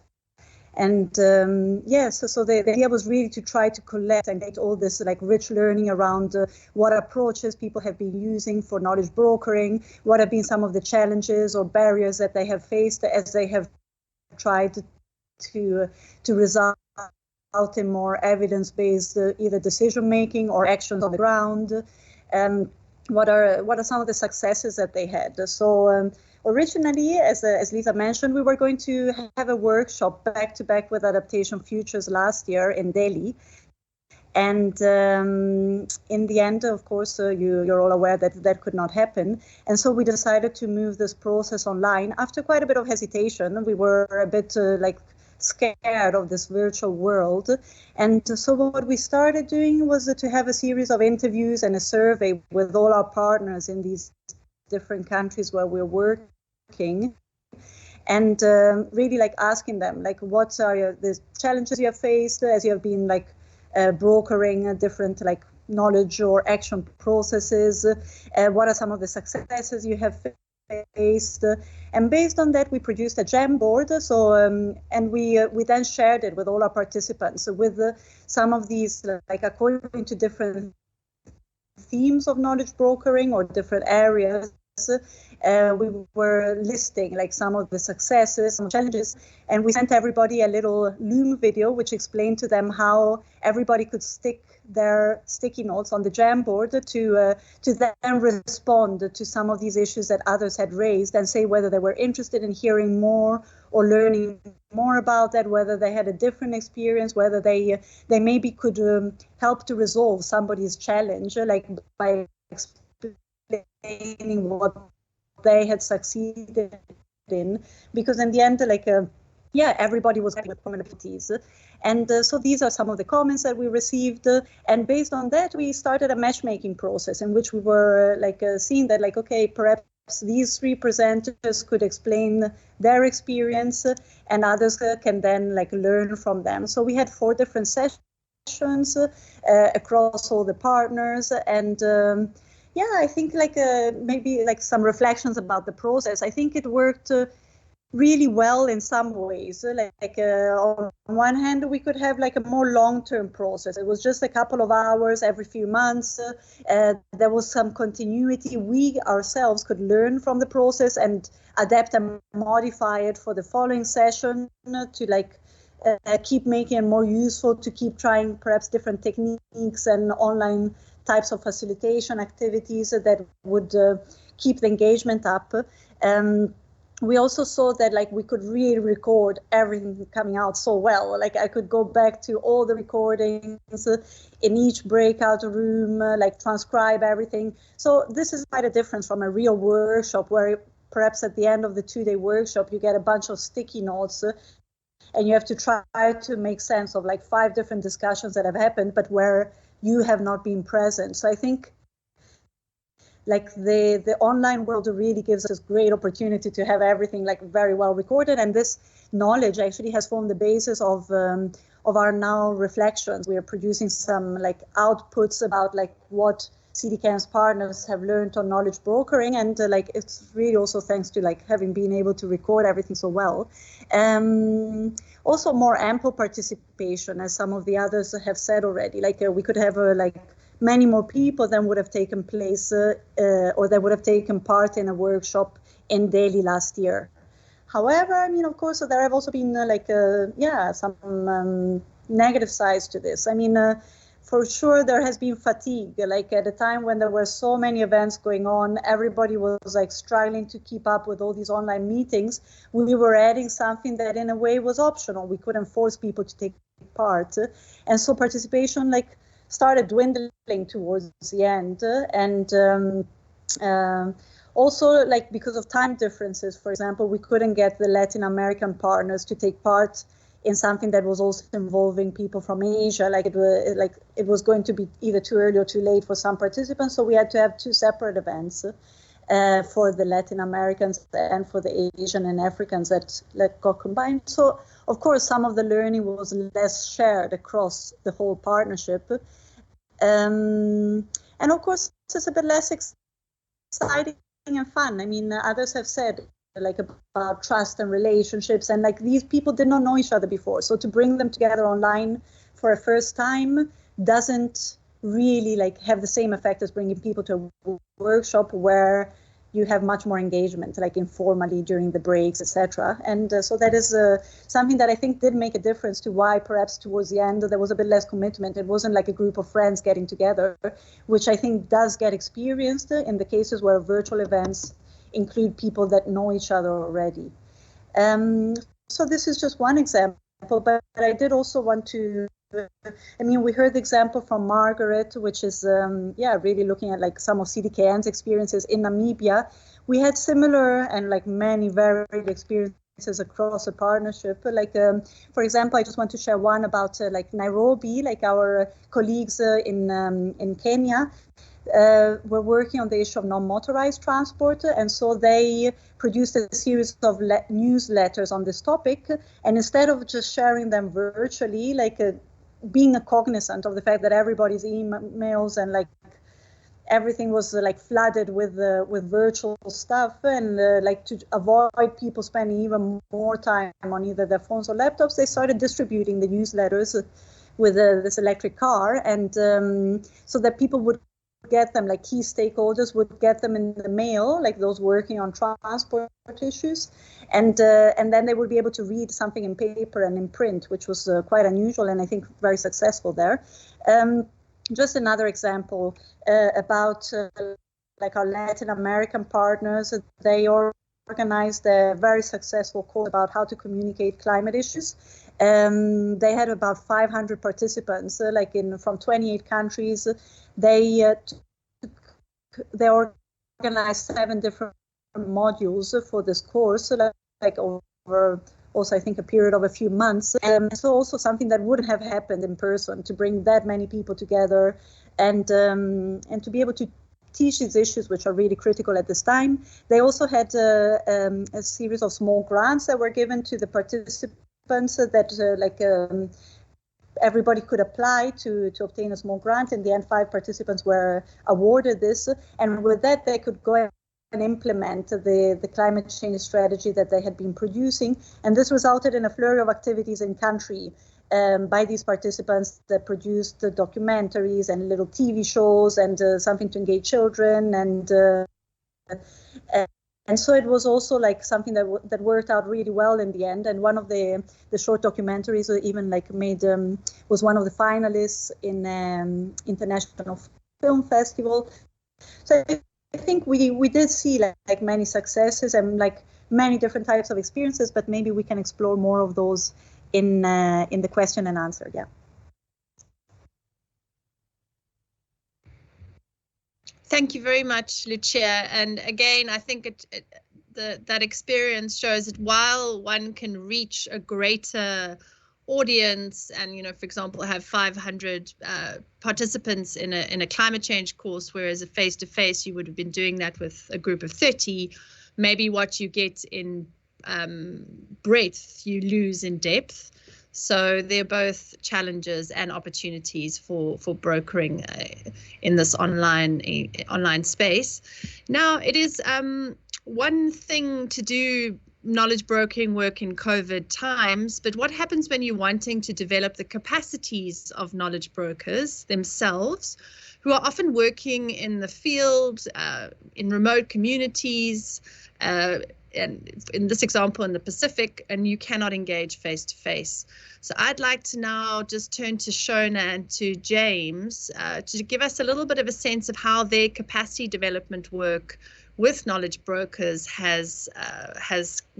And so the idea was really to try to collect and get all this like rich learning around what approaches people have been using for knowledge brokering, what have been some of the challenges or barriers that they have faced as they have tried to result in more evidence-based either decision-making or actions on the ground. What are some of the successes that they had? So originally, as Lisa mentioned, we were going to have a workshop back-to-back with Adaptation Futures last year in Delhi. And in the end, of course, you're all aware that that could not happen. And so we decided to move this process online. After quite a bit of hesitation, we were a bit scared of this virtual world. And so what we started doing was to have a series of interviews and a survey with all our partners in these different countries where we're working. And really asking them, what are the challenges you have faced as you have been brokering different knowledge or action processes? What are some of the successes you have faced? And based on that, we produced a Jamboard. So and we then shared it with all our participants with some of these according to different themes of knowledge brokering or different areas. We were listing some of the successes, some challenges, and we sent everybody a little Loom video which explained to them how everybody could stick their sticky notes on the Jamboard to then respond to some of these issues that others had raised and say whether they were interested in hearing more or learning more about that, whether they had a different experience, whether they maybe could help to resolve somebody's challenge, by explaining what they had succeeded in, because in the end, everybody was happy with commonalities. And so these are some of the comments that we received. And based on that, we started a matchmaking process in which we were seeing that, okay, perhaps these three presenters could explain their experience and others can then learn from them. So we had 4 different sessions across all the partners. And I think maybe some reflections about the process. I think it worked really well in some ways. On one hand, we could have a more long-term process. It was just a couple of hours every few months. There was some continuity. We ourselves could learn from the process and adapt and modify it for the following session to keep making it more useful, to keep trying perhaps different techniques and online types of facilitation activities that would keep the engagement up. We also saw that we could really record everything coming out so well. I could go back to all the recordings in each breakout room, transcribe everything. So this is quite a difference from a real workshop where perhaps at the end of the 2-day workshop, you get a bunch of sticky notes and you have to try to make sense of 5 different discussions that have happened, but where you have not been present. So I think the online world really gives us great opportunity to have everything very well recorded, and this knowledge actually has formed the basis of our now reflections. We are producing some outputs about what CDKN's partners have learned on knowledge brokering, and it's really also thanks to having been able to record everything so well. Also more ample participation, as some of the others have said already. We could have many more people than would have taken place or that would have taken part in a workshop in Delhi last year. However, I mean, of course, there have also been some negative sides to this. I mean, for sure, there has been fatigue. At a time when there were so many events going on, everybody was struggling to keep up with all these online meetings. We were adding something that in a way was optional. We couldn't force people to take part. And so participation started dwindling towards the end. And also, because of time differences, for example, we couldn't get the Latin American partners to take part in something that was also involving people from Asia. It was going to be either too early or too late for some participants, so we had to have 2 separate events for the Latin Americans and for the Asian and Africans that got combined. So, of course, some of the learning was less shared across the whole partnership. And of course, it's a bit less exciting and fun. I mean, others have said like about trust and relationships, and like these people did not know each other before. So to bring them together online for a first time doesn't really like have the same effect as bringing people to a workshop where you have much more engagement, like informally during the breaks, etc. And so that is something that I think did make a difference to why perhaps towards the end there was a bit less commitment. It wasn't like a group of friends getting together, which I think does get experienced in the cases where virtual events include people that know each other already. So this is just one example, but I did also want to, I mean, we heard the example from Margaret, which is, really looking at like some of CDKN's experiences in Namibia. We had similar and like many varied experiences across the partnership. Like, for example, I just want to share one about like Nairobi, like our colleagues in Kenya. Were working on the issue of non-motorized transport, and so they produced a series of newsletters on this topic. And instead of just sharing them virtually, like being cognizant of the fact that everybody's emails and like everything was like flooded with virtual stuff, and like to avoid people spending even more time on either their phones or laptops, they started distributing the newsletters with this electric car, and so that people would get them, like key stakeholders would get them in the mail, like those working on transport issues, and then they would be able to read something in paper and in print, which was quite unusual and I think very successful there. Just another example about like our Latin American partners. They organized a very successful course about how to communicate climate issues. They had about 500 participants, like from 28 countries. They organized 7 different modules for this course, like over also I think a period of a few months. So also something that wouldn't have happened in person, to bring that many people together and to be able to teach these issues, which are really critical at this time. They also had a series of small grants that were given to the participants that everybody could apply to obtain a small grant. In the end, 5 participants were awarded this, and with that they could go and implement the climate change strategy that they had been producing. And this resulted in a flurry of activities in country by these participants that produced documentaries and little TV shows and something to engage children, and so it was also like something that worked out really well in the end. And one of the short documentaries even like was one of the finalists in International Film Festival. So I think we did see like many successes and like many different types of experiences, but maybe we can explore more of those in the question and answer. Yeah. Thank you very much, Lucia. And again, I think that experience shows that while one can reach a greater audience and, for example, have 500 participants in a climate change course, whereas a face-to-face you would have been doing that with a group of 30, maybe what you get in breadth you lose in depth. So they're both challenges and opportunities for brokering in this online space. Now, it is one thing to do knowledge brokering work in COVID times, but what happens when you're wanting to develop the capacities of knowledge brokers themselves, who are often working in the field, in remote communities, and in this example in the Pacific, and you cannot engage face to face. So I'd like to now just turn to Shona and to James to give us a little bit of a sense of how their capacity development work with knowledge brokers has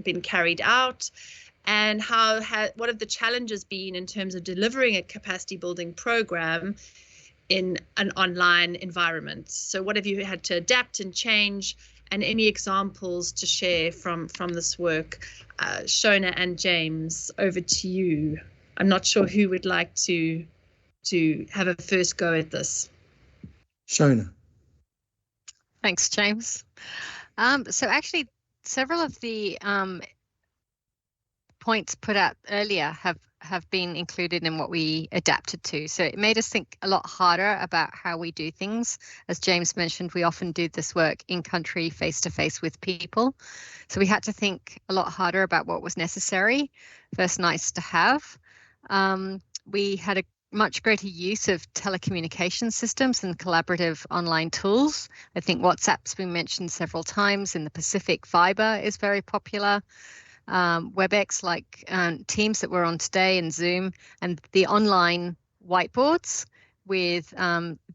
been carried out, and what have the challenges been in terms of delivering a capacity building program in an online environment. So what have you had to adapt and change, and any examples to share from this work? Shona and James, over to you. I'm not sure who would like to have a first go at this. Shona. Thanks, James. So actually, several of the points put out earlier have have been included in what we adapted to. So it made us think a lot harder about how we do things. As James mentioned, we often do this work in country, face to face with people. So we had to think a lot harder about what was necessary versus nice to have. We had a much greater use of telecommunication systems and collaborative online tools. I think WhatsApp's been mentioned several times. In the Pacific, Viber is very popular. WebEx, like Teams that we're on today, and Zoom, and the online whiteboards with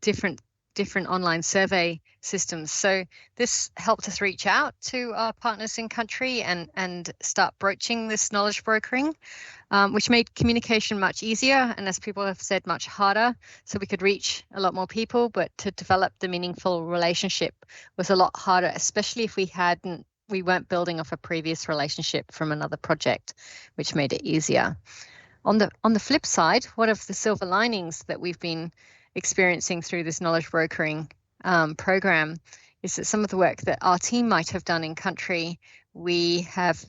different online survey systems. So this helped us reach out to our partners in country and start broaching this knowledge brokering, which made communication much easier, and as people have said, much harder. So we could reach a lot more people, but to develop the meaningful relationship was a lot harder, especially if we weren't building off a previous relationship from another project, which made it easier. On the flip side, one of the silver linings that we've been experiencing through this knowledge brokering program is that some of the work that our team might have done in country, we have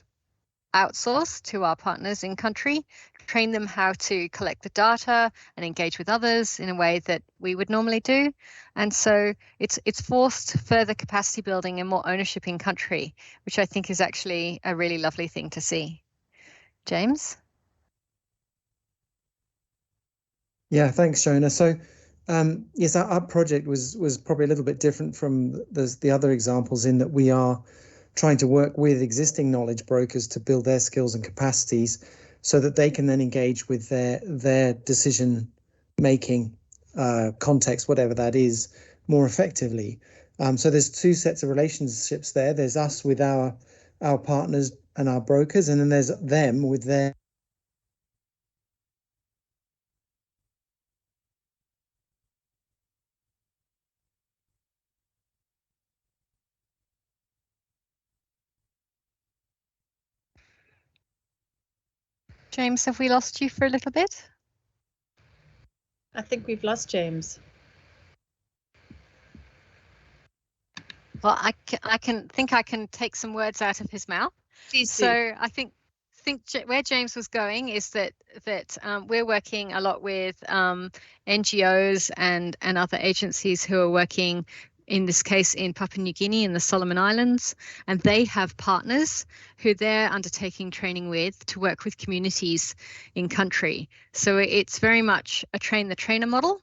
outsourced to our partners in country, train them how to collect the data and engage with others in a way that we would normally do. And so it's forced further capacity building and more ownership in country, which I think is actually a really lovely thing to see. James? Yeah, thanks, Shona. So yes, our project was probably a little bit different from the other examples in that we are trying to work with existing knowledge brokers to build their skills and capacities so that they can then engage with their decision making context, whatever that is, more effectively. So there's two sets of relationships there. There's us with our partners and our brokers, and then there's them with their James, have we lost you for a little bit? I think we've lost James. Well, I can take some words out of his mouth. Please so do. I think where James was going is that we're working a lot with NGOs and other agencies who are working, in this case, in Papua New Guinea and the Solomon Islands, and they have partners who they're undertaking training with to work with communities in country. So it's very much a train the trainer model.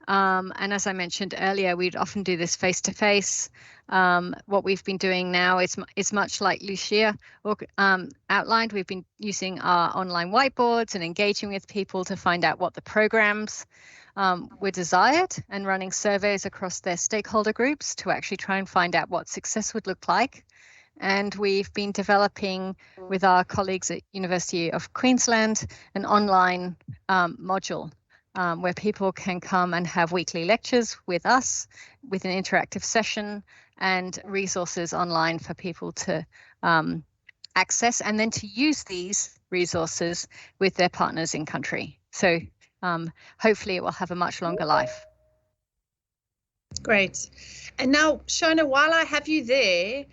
And as I mentioned earlier, we'd often do this face to face. What we've been doing now is much like Lucia outlined. We've been using our online whiteboards and engaging with people to find out what the programs were desired, and running surveys across their stakeholder groups to actually try and find out what success would look like. And we've been developing with our colleagues at University of Queensland an online module where people can come and have weekly lectures with us with an interactive session and resources online for people to access, and then to use these resources with their partners in country. So hopefully it will have a much longer life. Great. And now, Shona, while I have you there,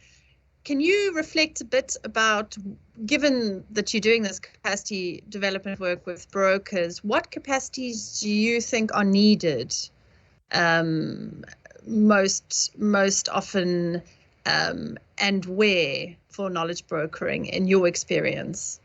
can you reflect a bit about, given that you're doing this capacity development work with brokers, what capacities do you think are needed most often and where for knowledge brokering in your experience?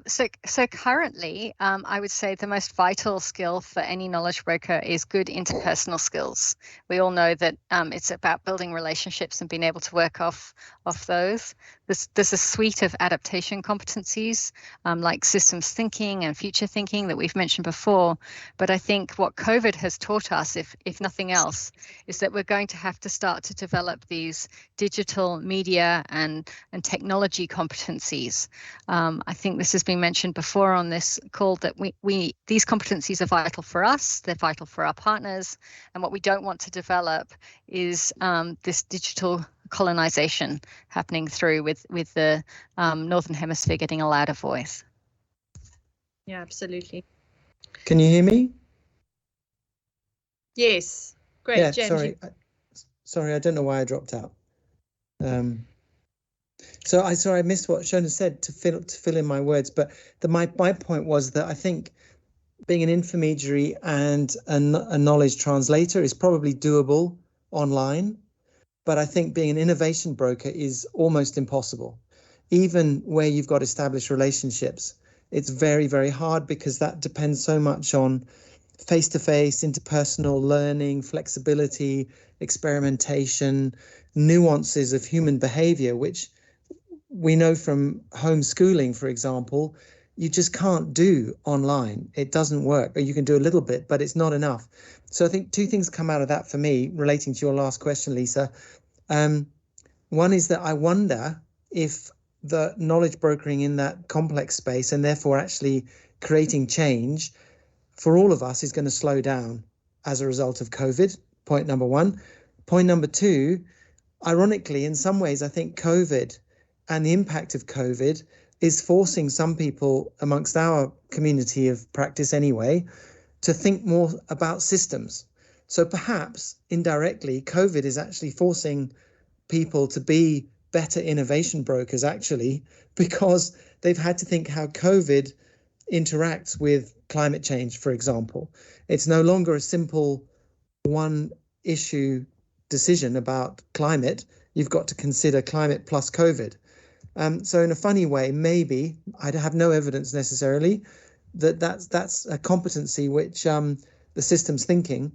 So currently, I would say the most vital skill for any knowledge broker is good interpersonal skills. We all know that it's about building relationships and being able to work off those. There's a suite of adaptation competencies like systems thinking and future thinking that we've mentioned before. But I think what COVID has taught us, if nothing else, is that we're going to have to start to develop these digital media and technology competencies. I think this has been mentioned before on this call that these competencies are vital for us, they're vital for our partners, and what we don't want to develop is this digital colonization happening through with the Northern Hemisphere getting a louder voice. Yeah, absolutely. Can you hear me? Yes. Great, Yeah, James. sorry, I don't know why I dropped out. So I missed what Shona said to fill in my words, but my point was that I think being an intermediary and a knowledge translator is probably doable online, but I think being an innovation broker is almost impossible. Even where you've got established relationships, it's very, very hard because that depends so much on face-to-face, interpersonal learning, flexibility, experimentation, nuances of human behavior, which we know from homeschooling, for example, you just can't do online. It doesn't work. Or you can do a little bit, but it's not enough. So I think two things come out of that for me, relating to your last question, Lisa. One is that I wonder if the knowledge brokering in that complex space, and therefore actually creating change for all of us, is going to slow down as a result of COVID. Point number one. Point number two, ironically, in some ways, I think COVID and the impact of COVID is forcing some people amongst our community of practice anyway to think more about systems. So perhaps indirectly, COVID is actually forcing people to be better innovation brokers, actually, because they've had to think how COVID interacts with climate change, for example. It's no longer a simple one issue decision about climate. You've got to consider climate plus COVID. So in a funny way, maybe, I have no evidence necessarily, that's a competency which the systems thinking,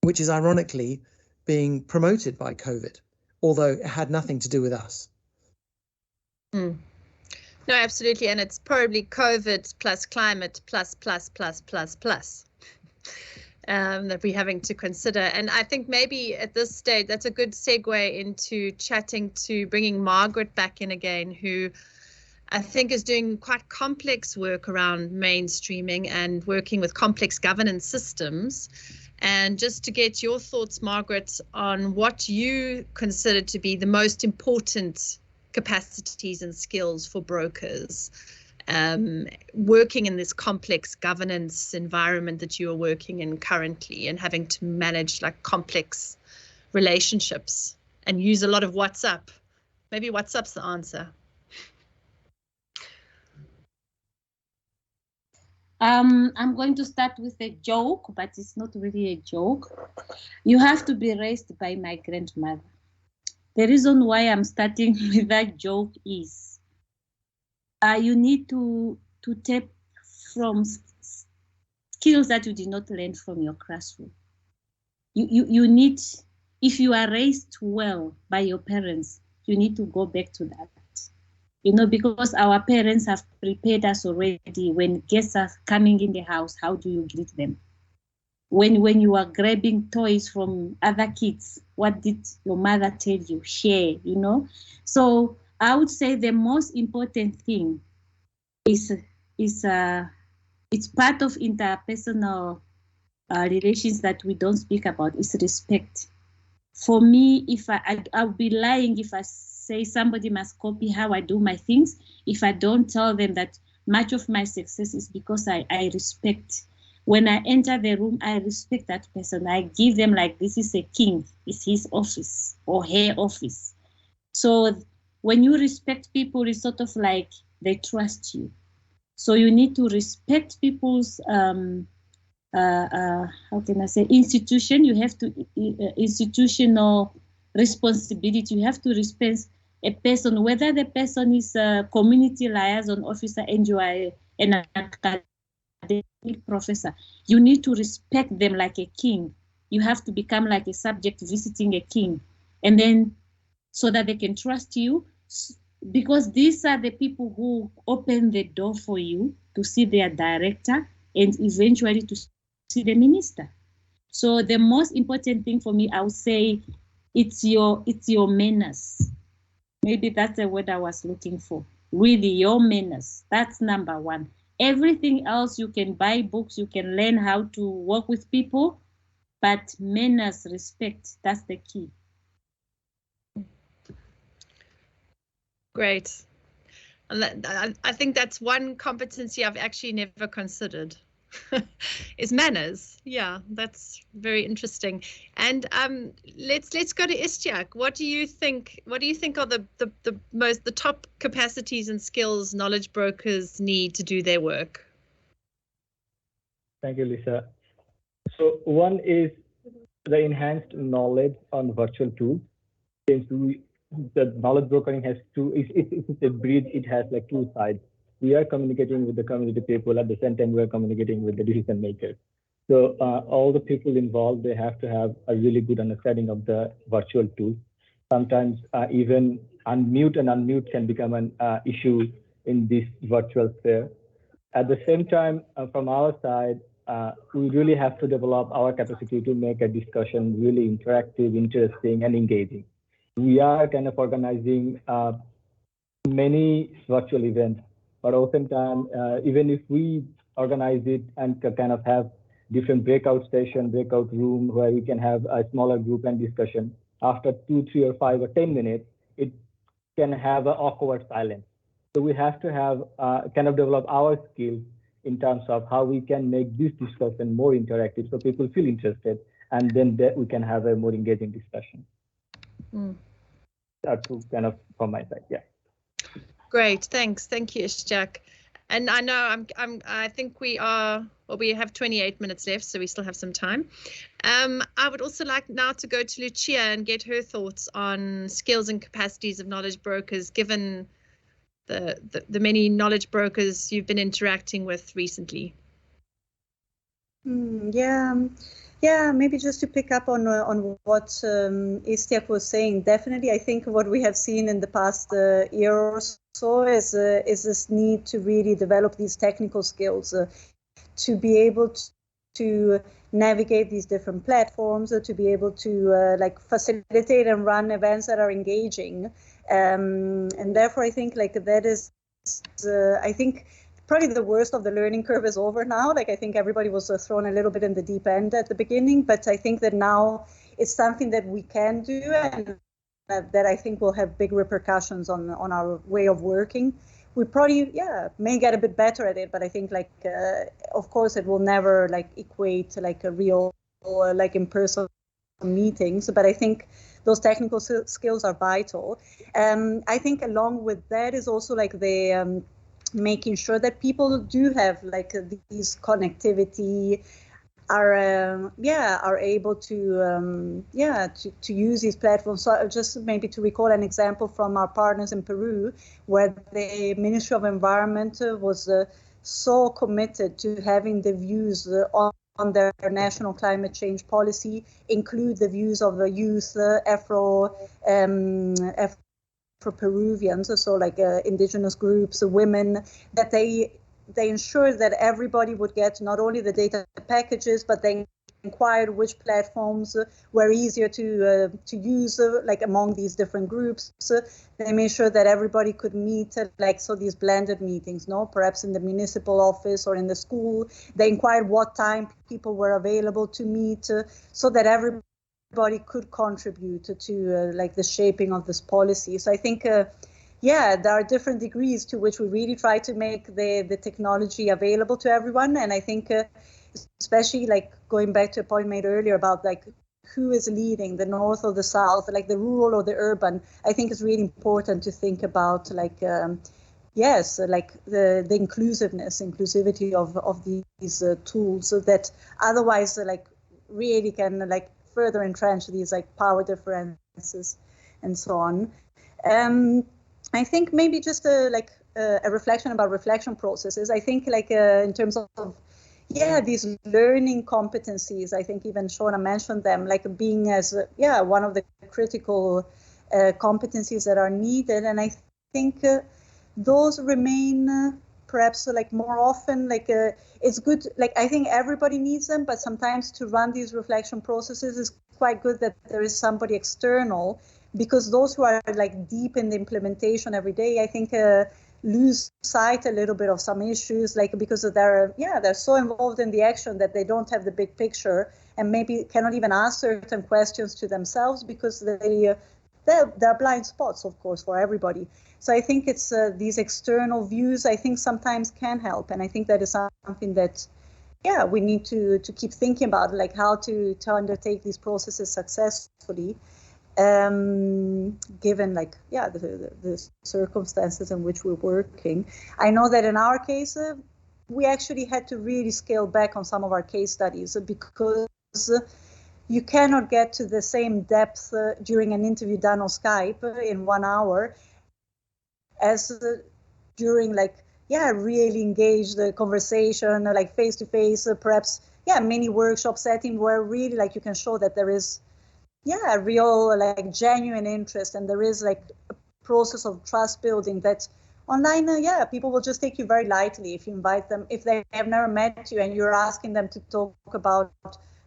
which is ironically being promoted by COVID, although it had nothing to do with us. No, absolutely. And it's probably COVID plus climate plus that we're having to consider. And I think maybe at this stage, that's a good segue into chatting to bringing Margaret back in again, who I think is doing quite complex work around mainstreaming and working with complex governance systems. And just to get your thoughts, Margaret, on what you consider to be the most important capacities and skills for brokers working in this complex governance environment that you are working in currently, and having to manage like complex relationships and use a lot of WhatsApp. Maybe WhatsApp's the answer. I'm going to start with a joke, but it's not really a joke. You have to be raised by my grandmother. The reason why I'm starting with that joke is you need to tap from skills that you did not learn from your classroom. You need, if you are raised well by your parents, you need to go back to that. You know, because our parents have prepared us already. When guests are coming in the house, how do you greet them? When you are grabbing toys from other kids, what did your mother tell you? Share, you know? So I would say the most important thing is it's part of interpersonal relations that we don't speak about, is respect. For me, if I'll be lying if I say somebody must copy how I do my things, if I don't tell them that much of my success is because I respect. When I enter the room, I respect that person. I give them like, this is a king, it's his office or her office. So when you respect people, it's sort of like they trust you. So you need to respect people's, how can I say, institution. You have to, institutional responsibility. You have to respect a person, whether the person is a community liaison officer and you are an academic professor. You need to respect them like a king. You have to become like a subject visiting a king, and then so that they can trust you, because these are the people who open the door for you to see their director and eventually to see the minister. So the most important thing for me, I would say, it's your manners. Maybe that's the word I was looking for. Really, your manners. That's number one. Everything else, you can buy books, you can learn how to work with people, but manners, respect, that's the key. Great. I think that's one competency I've actually never considered. is manners. Yeah, that's very interesting. And let's go to Istyak. What do you think are the top capacities and skills knowledge brokers need to do their work? Thank you, Lisa. So one is the enhanced knowledge on virtual tools. Since the knowledge brokering has it's a bridge, it has like two sides. We are communicating with the community people, at the same time we are communicating with the decision makers. So all the people involved, they have to have a really good understanding of the virtual tools. Sometimes even unmute can become an issue in this virtual sphere. At the same time, from our side, we really have to develop our capacity to make a discussion really interactive, interesting, and engaging. We are kind of organizing many virtual events, but oftentimes, even if we organize it and kind of have different breakout session, breakout room where we can have a smaller group and discussion, after 2, 3, or 5 or 10 minutes, it can have an awkward silence. So we have to have kind of develop our skills in terms of how we can make this discussion more interactive so people feel interested, and then we can have a more engaging discussion. That's kind of from my side, yeah. Great, thanks. Thank you, Istyak. And I know I think we have 28 minutes left, so we still have some time. I would also like now to go to Lucia and get her thoughts on skills and capacities of knowledge brokers, given the many knowledge brokers you've been interacting with recently. Yeah, maybe just to pick up on what Istyak was saying. Definitely, I think what we have seen in the past year or so is this need to really develop these technical skills to be able to navigate these different platforms, to be able to like facilitate and run events that are engaging. And therefore, I think like that is, I think probably the worst of the learning curve is over now. Like I think everybody was thrown a little bit in the deep end at the beginning, but I think that now it's something that we can do, and that I think will have big repercussions on our way of working. We probably, may get a bit better at it, but I think like, of course, it will never like equate to like a real or like in-person meetings, but I think those technical skills are vital. I think along with that is also like the making sure that people do have like these connectivity, are able to use these platforms. So just maybe to recall an example from our partners in Peru, where the Ministry of Environment was so committed to having the views on their national climate change policy include the views of the youth, Afro-Peruvians, so like indigenous groups, women, that they ensured that everybody would get not only the data packages, but they inquired which platforms were easier to use, like among these different groups. They made sure that everybody could meet, these blended meetings, perhaps in the municipal office or in the school. They inquired what time people were available to meet, so that everybody could contribute to the shaping of this policy. So I think there are different degrees to which we really try to make the technology available to everyone. And I think especially like going back to a point made earlier about like who is leading, the north or the south, like the rural or the urban, I think it's really important to think about the inclusivity of these tools, so that otherwise really can further entrench these power differences and so on. I think maybe just a reflection about reflection processes. I think in terms of these learning competencies, I think even Shona mentioned them, being as one of the critical competencies that are needed. And I think those remain perhaps more often, it's good, I think everybody needs them, but sometimes to run these reflection processes is quite good that there is somebody external, because those who are deep in the implementation every day, I think lose sight a little bit of some issues, because they're so involved in the action that they don't have the big picture, and maybe cannot even ask certain questions to themselves, because there are blind spots, of course, for everybody. So I think it's these external views, I think sometimes can help, and I think that is something that yeah, we need to keep thinking about like how to undertake these processes successfully, given like the circumstances in which we're working. I know that in our case, we actually had to really scale back on some of our case studies because you cannot get to the same depth during an interview done on Skype in 1 hour as during like really engage the conversation like face to face, perhaps mini workshop setting where really like you can show that there is a real like genuine interest and there is like a process of trust building that online people will just take you very lightly if you invite them, if they have never met you and you're asking them to talk about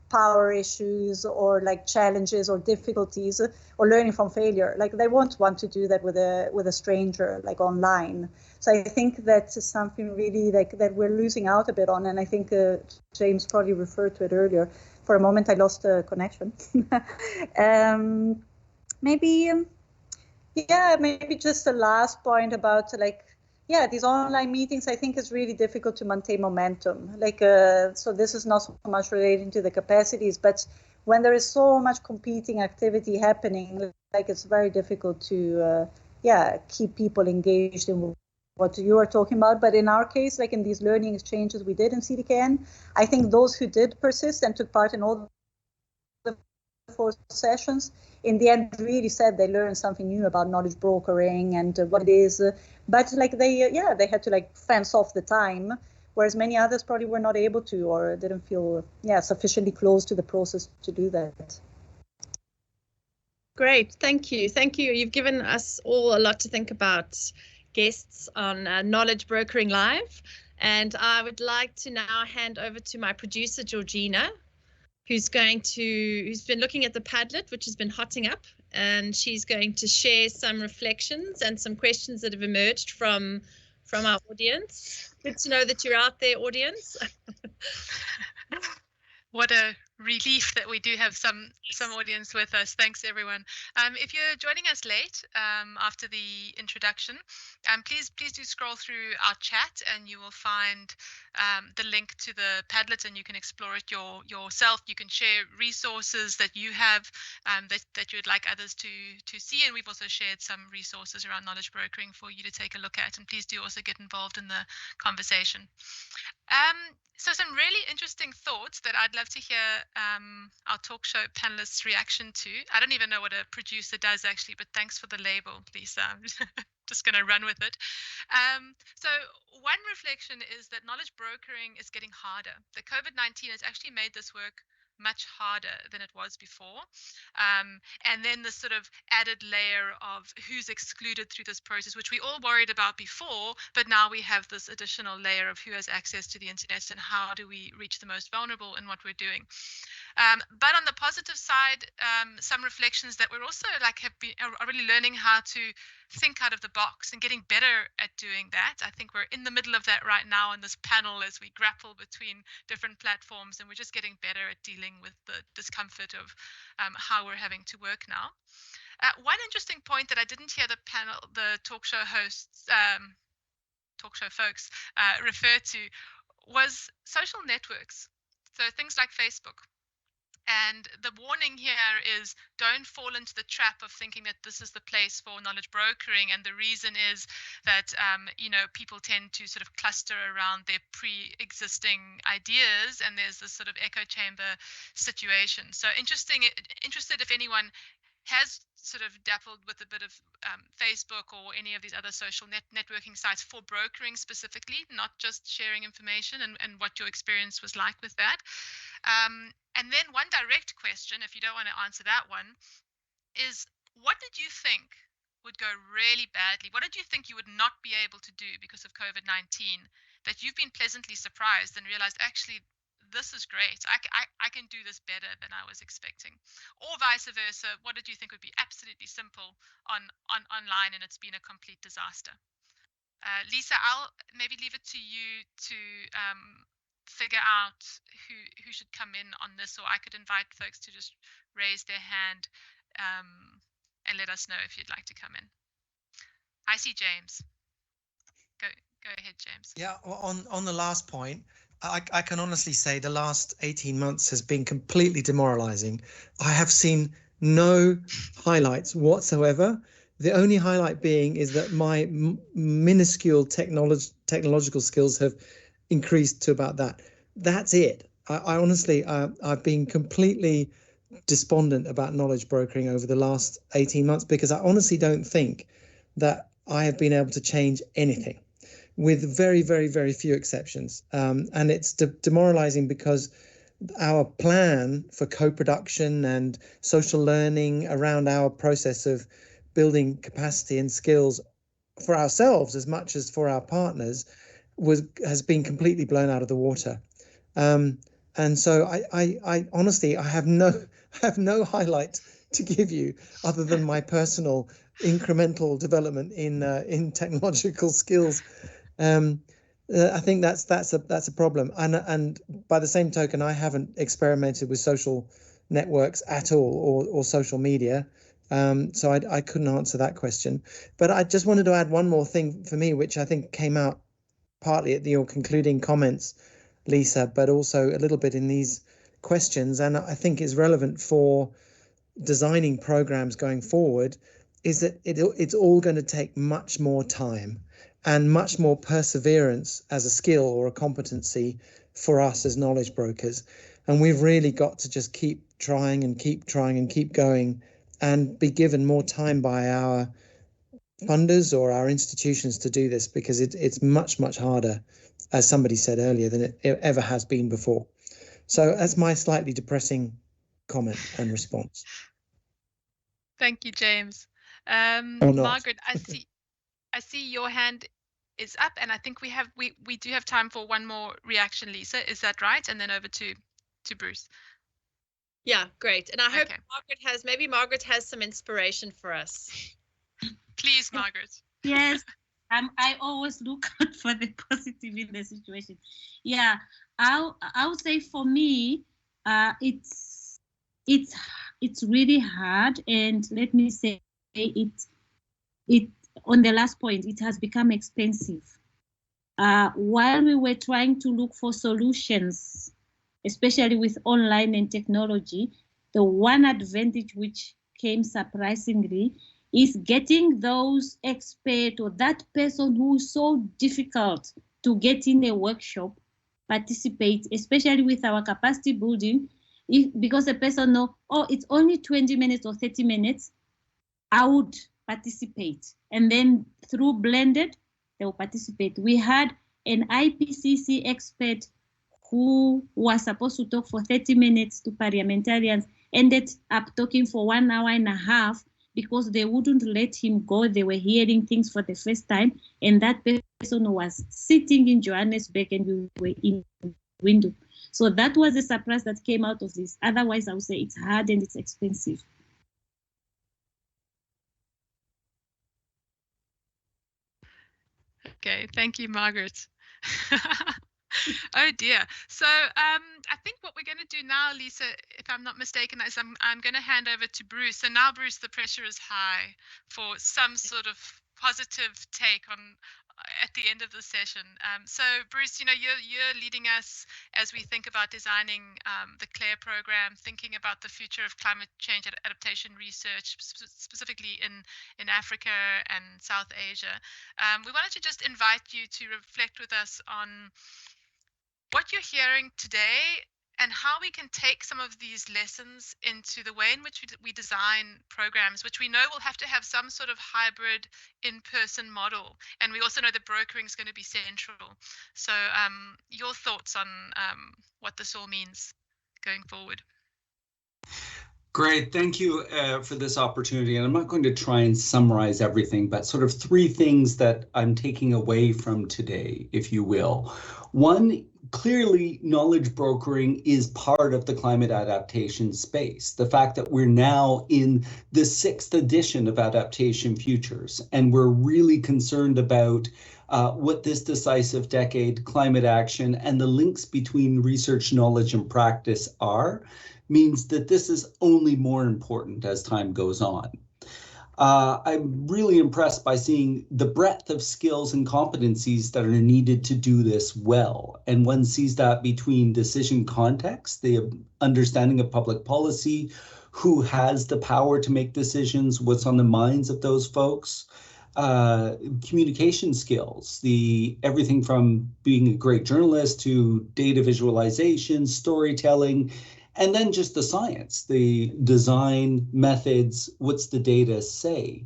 power issues or like challenges or difficulties or learning from failure. Like they won't want to do that with a stranger like online. So I think that's something really like that we're losing out a bit on. And I think James probably referred to it earlier. For a moment I lost the connection. Maybe just the last point about like these online meetings, I think it's really difficult to maintain momentum. Like, so this is not so much relating to the capacities, but when there is so much competing activity happening, like it's very difficult to, keep people engaged in what you are talking about. But in our case, like in these learning exchanges we did in CDKN, I think those who did persist and took part in all the 4 sessions, in the end really said they learned something new about knowledge brokering and what it is, but like they had to like fence off the time, whereas many others probably were not able to or didn't feel sufficiently close to the process to do that. Great, thank you. You've given us all a lot to think about, guests on Knowledge Brokering Live, and I would like to now hand over to my producer Georgina, who's been looking at the Padlet, which has been hotting up, and she's going to share some reflections and some questions that have emerged from our audience. Good to know that you're out there, audience. What a relief that we do have some audience with us. Thanks, everyone. If you're joining us late after the introduction, please do scroll through our chat and you will find the link to the Padlet and you can explore it yourself. You can share resources that you have that you would like others to see, and we've also shared some resources around knowledge brokering for you to take a look at, and please do also get involved in the conversation. So some really interesting thoughts that I'd love to hear our talk show panelists' reaction to. I don't even know what a producer does actually, but thanks for the label, Lisa. I'm just going to run with it. So one reflection is that knowledge brokering is getting harder. The COVID-19 has actually made this work much harder than it was before. And then the sort of added layer of who's excluded through this process, which we all worried about before, but now we have this additional layer of who has access to the internet and how do we reach the most vulnerable in what we're doing. But on the positive side, some reflections that we're also like are really learning how to think out of the box and getting better at doing that. I think we're in the middle of that right now on this panel as we grapple between different platforms, and we're just getting better at dealing with the discomfort of how we're having to work now. One interesting point that I didn't hear the talk show hosts, talk show folks refer to was social networks. So things like Facebook. And the warning here is don't fall into the trap of thinking that this is the place for knowledge brokering. And the reason is that, people tend to sort of cluster around their pre-existing ideas, and there's this sort of echo chamber situation. So interested if anyone has sort of dappled with a bit of Facebook or any of these other social networking sites for brokering specifically, not just sharing information, and what your experience was like with that. And then one direct question, if you don't want to answer that one, is what did you think would go really badly? What did you think you would not be able to do because of COVID-19 that you've been pleasantly surprised and realized actually this is great. I can do this better than I was expecting, or vice versa. What did you think would be absolutely simple on online and it's been a complete disaster? Lisa, I'll maybe leave it to you to figure out who should come in on this, or I could invite folks to just raise their hand and let us know if you'd like to come in. I see James. Go ahead, James. Yeah, on the last point, I can honestly say the last 18 months has been completely demoralizing. I have seen no highlights whatsoever. The only highlight being is that my minuscule technological skills have increased to about that. That's it. I honestly, I've been completely despondent about knowledge brokering over the last 18 months because I honestly don't think that I have been able to change anything, with very, very, very few exceptions. And it's demoralizing because our plan for co-production and social learning around our process of building capacity and skills for ourselves as much as for our partners has been completely blown out of the water. And so I honestly, I have no highlight to give you other than my personal incremental development in technological skills. I think that's a problem. And by the same token, I haven't experimented with social networks at all or social media. So I couldn't answer that question. But I just wanted to add one more thing for me, which I think came out partly at your concluding comments, Lisa, but also a little bit in these questions, and I think is relevant for designing programs going forward, is that it's all going to take much more time and much more perseverance as a skill or a competency for us as knowledge brokers. And we've really got to just keep trying and keep going and be given more time by our funders or our institutions to do this, because it's much, much harder, as somebody said earlier, than it ever has been before. So that's my slightly depressing comment and response. Thank you, James. Margaret, I see your hand is up, and I think we do have time for one more reaction, Lisa. Is that right? And then over to Bruce. Yeah, great. And I hope Margaret has some inspiration for us. Please, Margaret. Yes, I always look out for the positive in the situation. Yeah, I would say for me, it's really hard, and let me say it on the last point, it has become expensive. While we were trying to look for solutions, especially with online and technology, the one advantage which came surprisingly is getting those experts or that person who is so difficult to get in a workshop, participate, especially with our capacity building, because the person knows, oh, it's only 20 minutes or 30 minutes, I would participate. And then through blended, they will participate. We had an IPCC expert who was supposed to talk for 30 minutes to parliamentarians, ended up talking for 1 hour and a half because they wouldn't let him go. They were hearing things for the first time, and that person was sitting in Johannesburg and we were in the window. So that was a surprise that came out of this. Otherwise, I would say it's hard and it's expensive. Okay, thank you, Margaret. Oh dear. So I think what we're going to do now, Lisa, if I'm not mistaken, is I'm going to hand over to Bruce. So now, Bruce, the pressure is high for some sort of positive take on at the end of the session. So Bruce, you're leading us as we think about designing the CLARE program, thinking about the future of climate change adaptation research, specifically in Africa and South Asia. We wanted to just invite you to reflect with us on what you're hearing today and how we can take some of these lessons into the way in which we design programs, which we know will have to have some sort of hybrid in-person model. And we also know that brokering is going to be central. So your thoughts on what this all means going forward. Great, thank you for this opportunity. And I'm not going to try and summarize everything, but sort of 3 things that I'm taking away from today, if you will. One, clearly knowledge brokering is part of the climate adaptation space. The fact that we're now in the 6th edition of Adaptation Futures, and we're really concerned about what this decisive decade climate action and the links between research, knowledge, and practice are, means that this is only more important as time goes on. I'm really impressed by seeing the breadth of skills and competencies that are needed to do this well. And one sees that between decision context, the understanding of public policy, who has the power to make decisions, what's on the minds of those folks, communication skills, everything from being a great journalist to data visualization, storytelling, and then just the science, the design methods, what's the data say?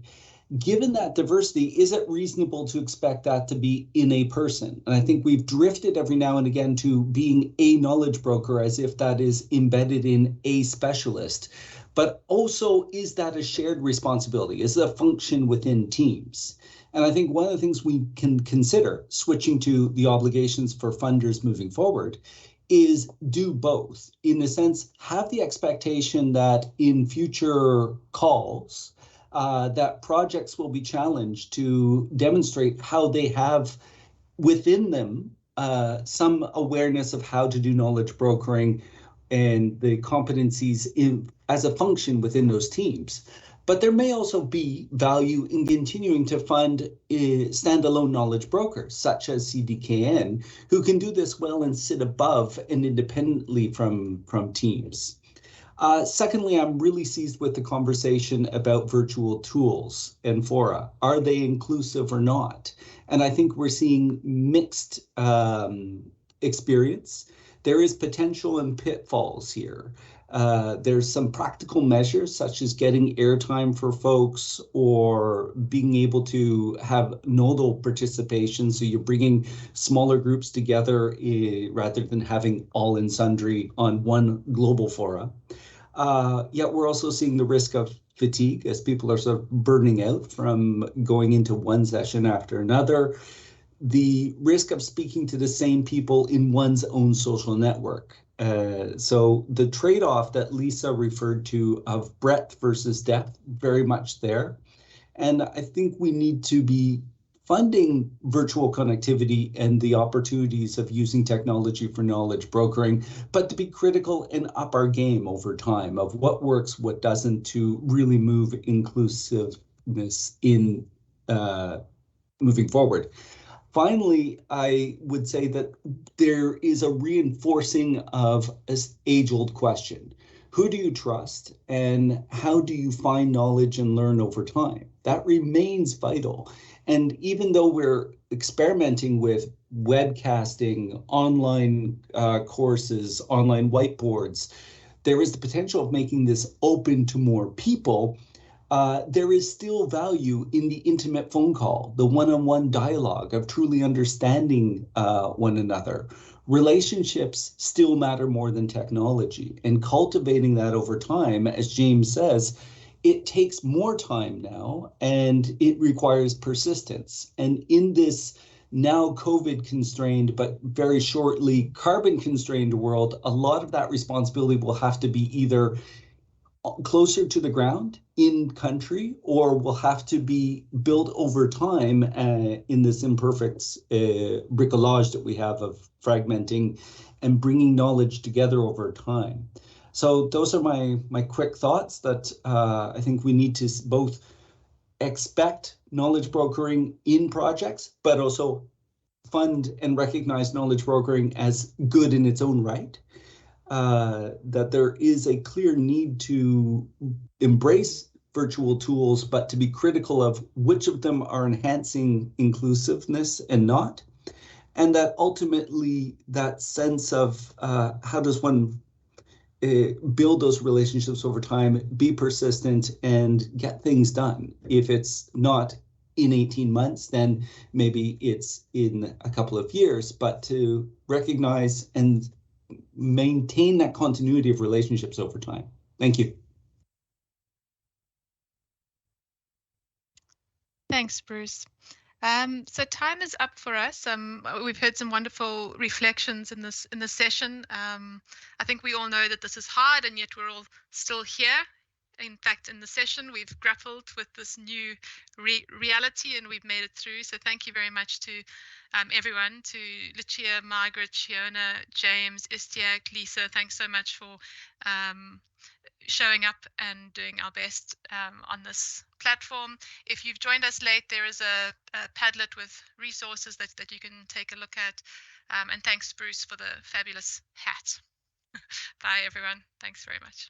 Given that diversity, is it reasonable to expect that to be in a person? And I think we've drifted every now and again to being a knowledge broker as if that is embedded in a specialist. But also, is that a shared responsibility? Is it a function within teams? And I think one of the things we can consider, switching to the obligations for funders moving forward, is do both. In a sense, have the expectation that in future calls, that projects will be challenged to demonstrate how they have within them some awareness of how to do knowledge brokering and the competencies as a function within those teams. But there may also be value in continuing to fund standalone knowledge brokers, such as CDKN, who can do this well and sit above and independently from teams. Secondly, I'm really seized with the conversation about virtual tools and fora. Are they inclusive or not? And I think we're seeing mixed experience. There is potential and pitfalls here. There's some practical measures such as getting airtime for folks or being able to have nodal participation. So you're bringing smaller groups together rather than having all and sundry on one global fora. Yet we're also seeing the risk of fatigue as people are sort of burning out from going into one session after another. The risk of speaking to the same people in one's own social network. So the trade-off that Lisa referred to of breadth versus depth, very much there. And I think we need to be funding virtual connectivity and the opportunities of using technology for knowledge brokering, but to be critical and up our game over time of what works, what doesn't, to really move inclusiveness in moving forward. Finally, I would say that there is a reinforcing of an age-old question. Who do you trust and how do you find knowledge and learn over time? That remains vital. And even though we're experimenting with webcasting, online courses, online whiteboards, there is the potential of making this open to more people. There is still value in the intimate phone call, the one-on-one dialogue of truly understanding one another. Relationships still matter more than technology, and cultivating that over time, as James says, it takes more time now and it requires persistence. And in this now COVID constrained, but very shortly carbon constrained world, a lot of that responsibility will have to be either closer to the ground in country, or will have to be built over time in this imperfect bricolage that we have of fragmenting and bringing knowledge together over time. So those are my quick thoughts that I think we need to both expect knowledge brokering in projects, but also fund and recognize knowledge brokering as good in its own right. That there is a clear need to embrace virtual tools, but to be critical of which of them are enhancing inclusiveness and not. And that ultimately that sense of how does one build those relationships over time, be persistent and get things done. If it's not in 18 months, then maybe it's in a couple of years, but to recognize and maintain that continuity of relationships over time. Thank you. Thanks, Bruce. So time is up for us. We've heard some wonderful reflections in this session. I think we all know that this is hard, and yet we're all still here. In fact, in the session, we've grappled with this new reality, and we've made it through. So thank you very much to everyone, to Lucia, Margaret, Shiona, James, Istiak, Lisa. Thanks so much for showing up and doing our best on this platform. If you've joined us late, there is a Padlet with resources that you can take a look at. And thanks, Bruce, for the fabulous hat. Bye, everyone. Thanks very much.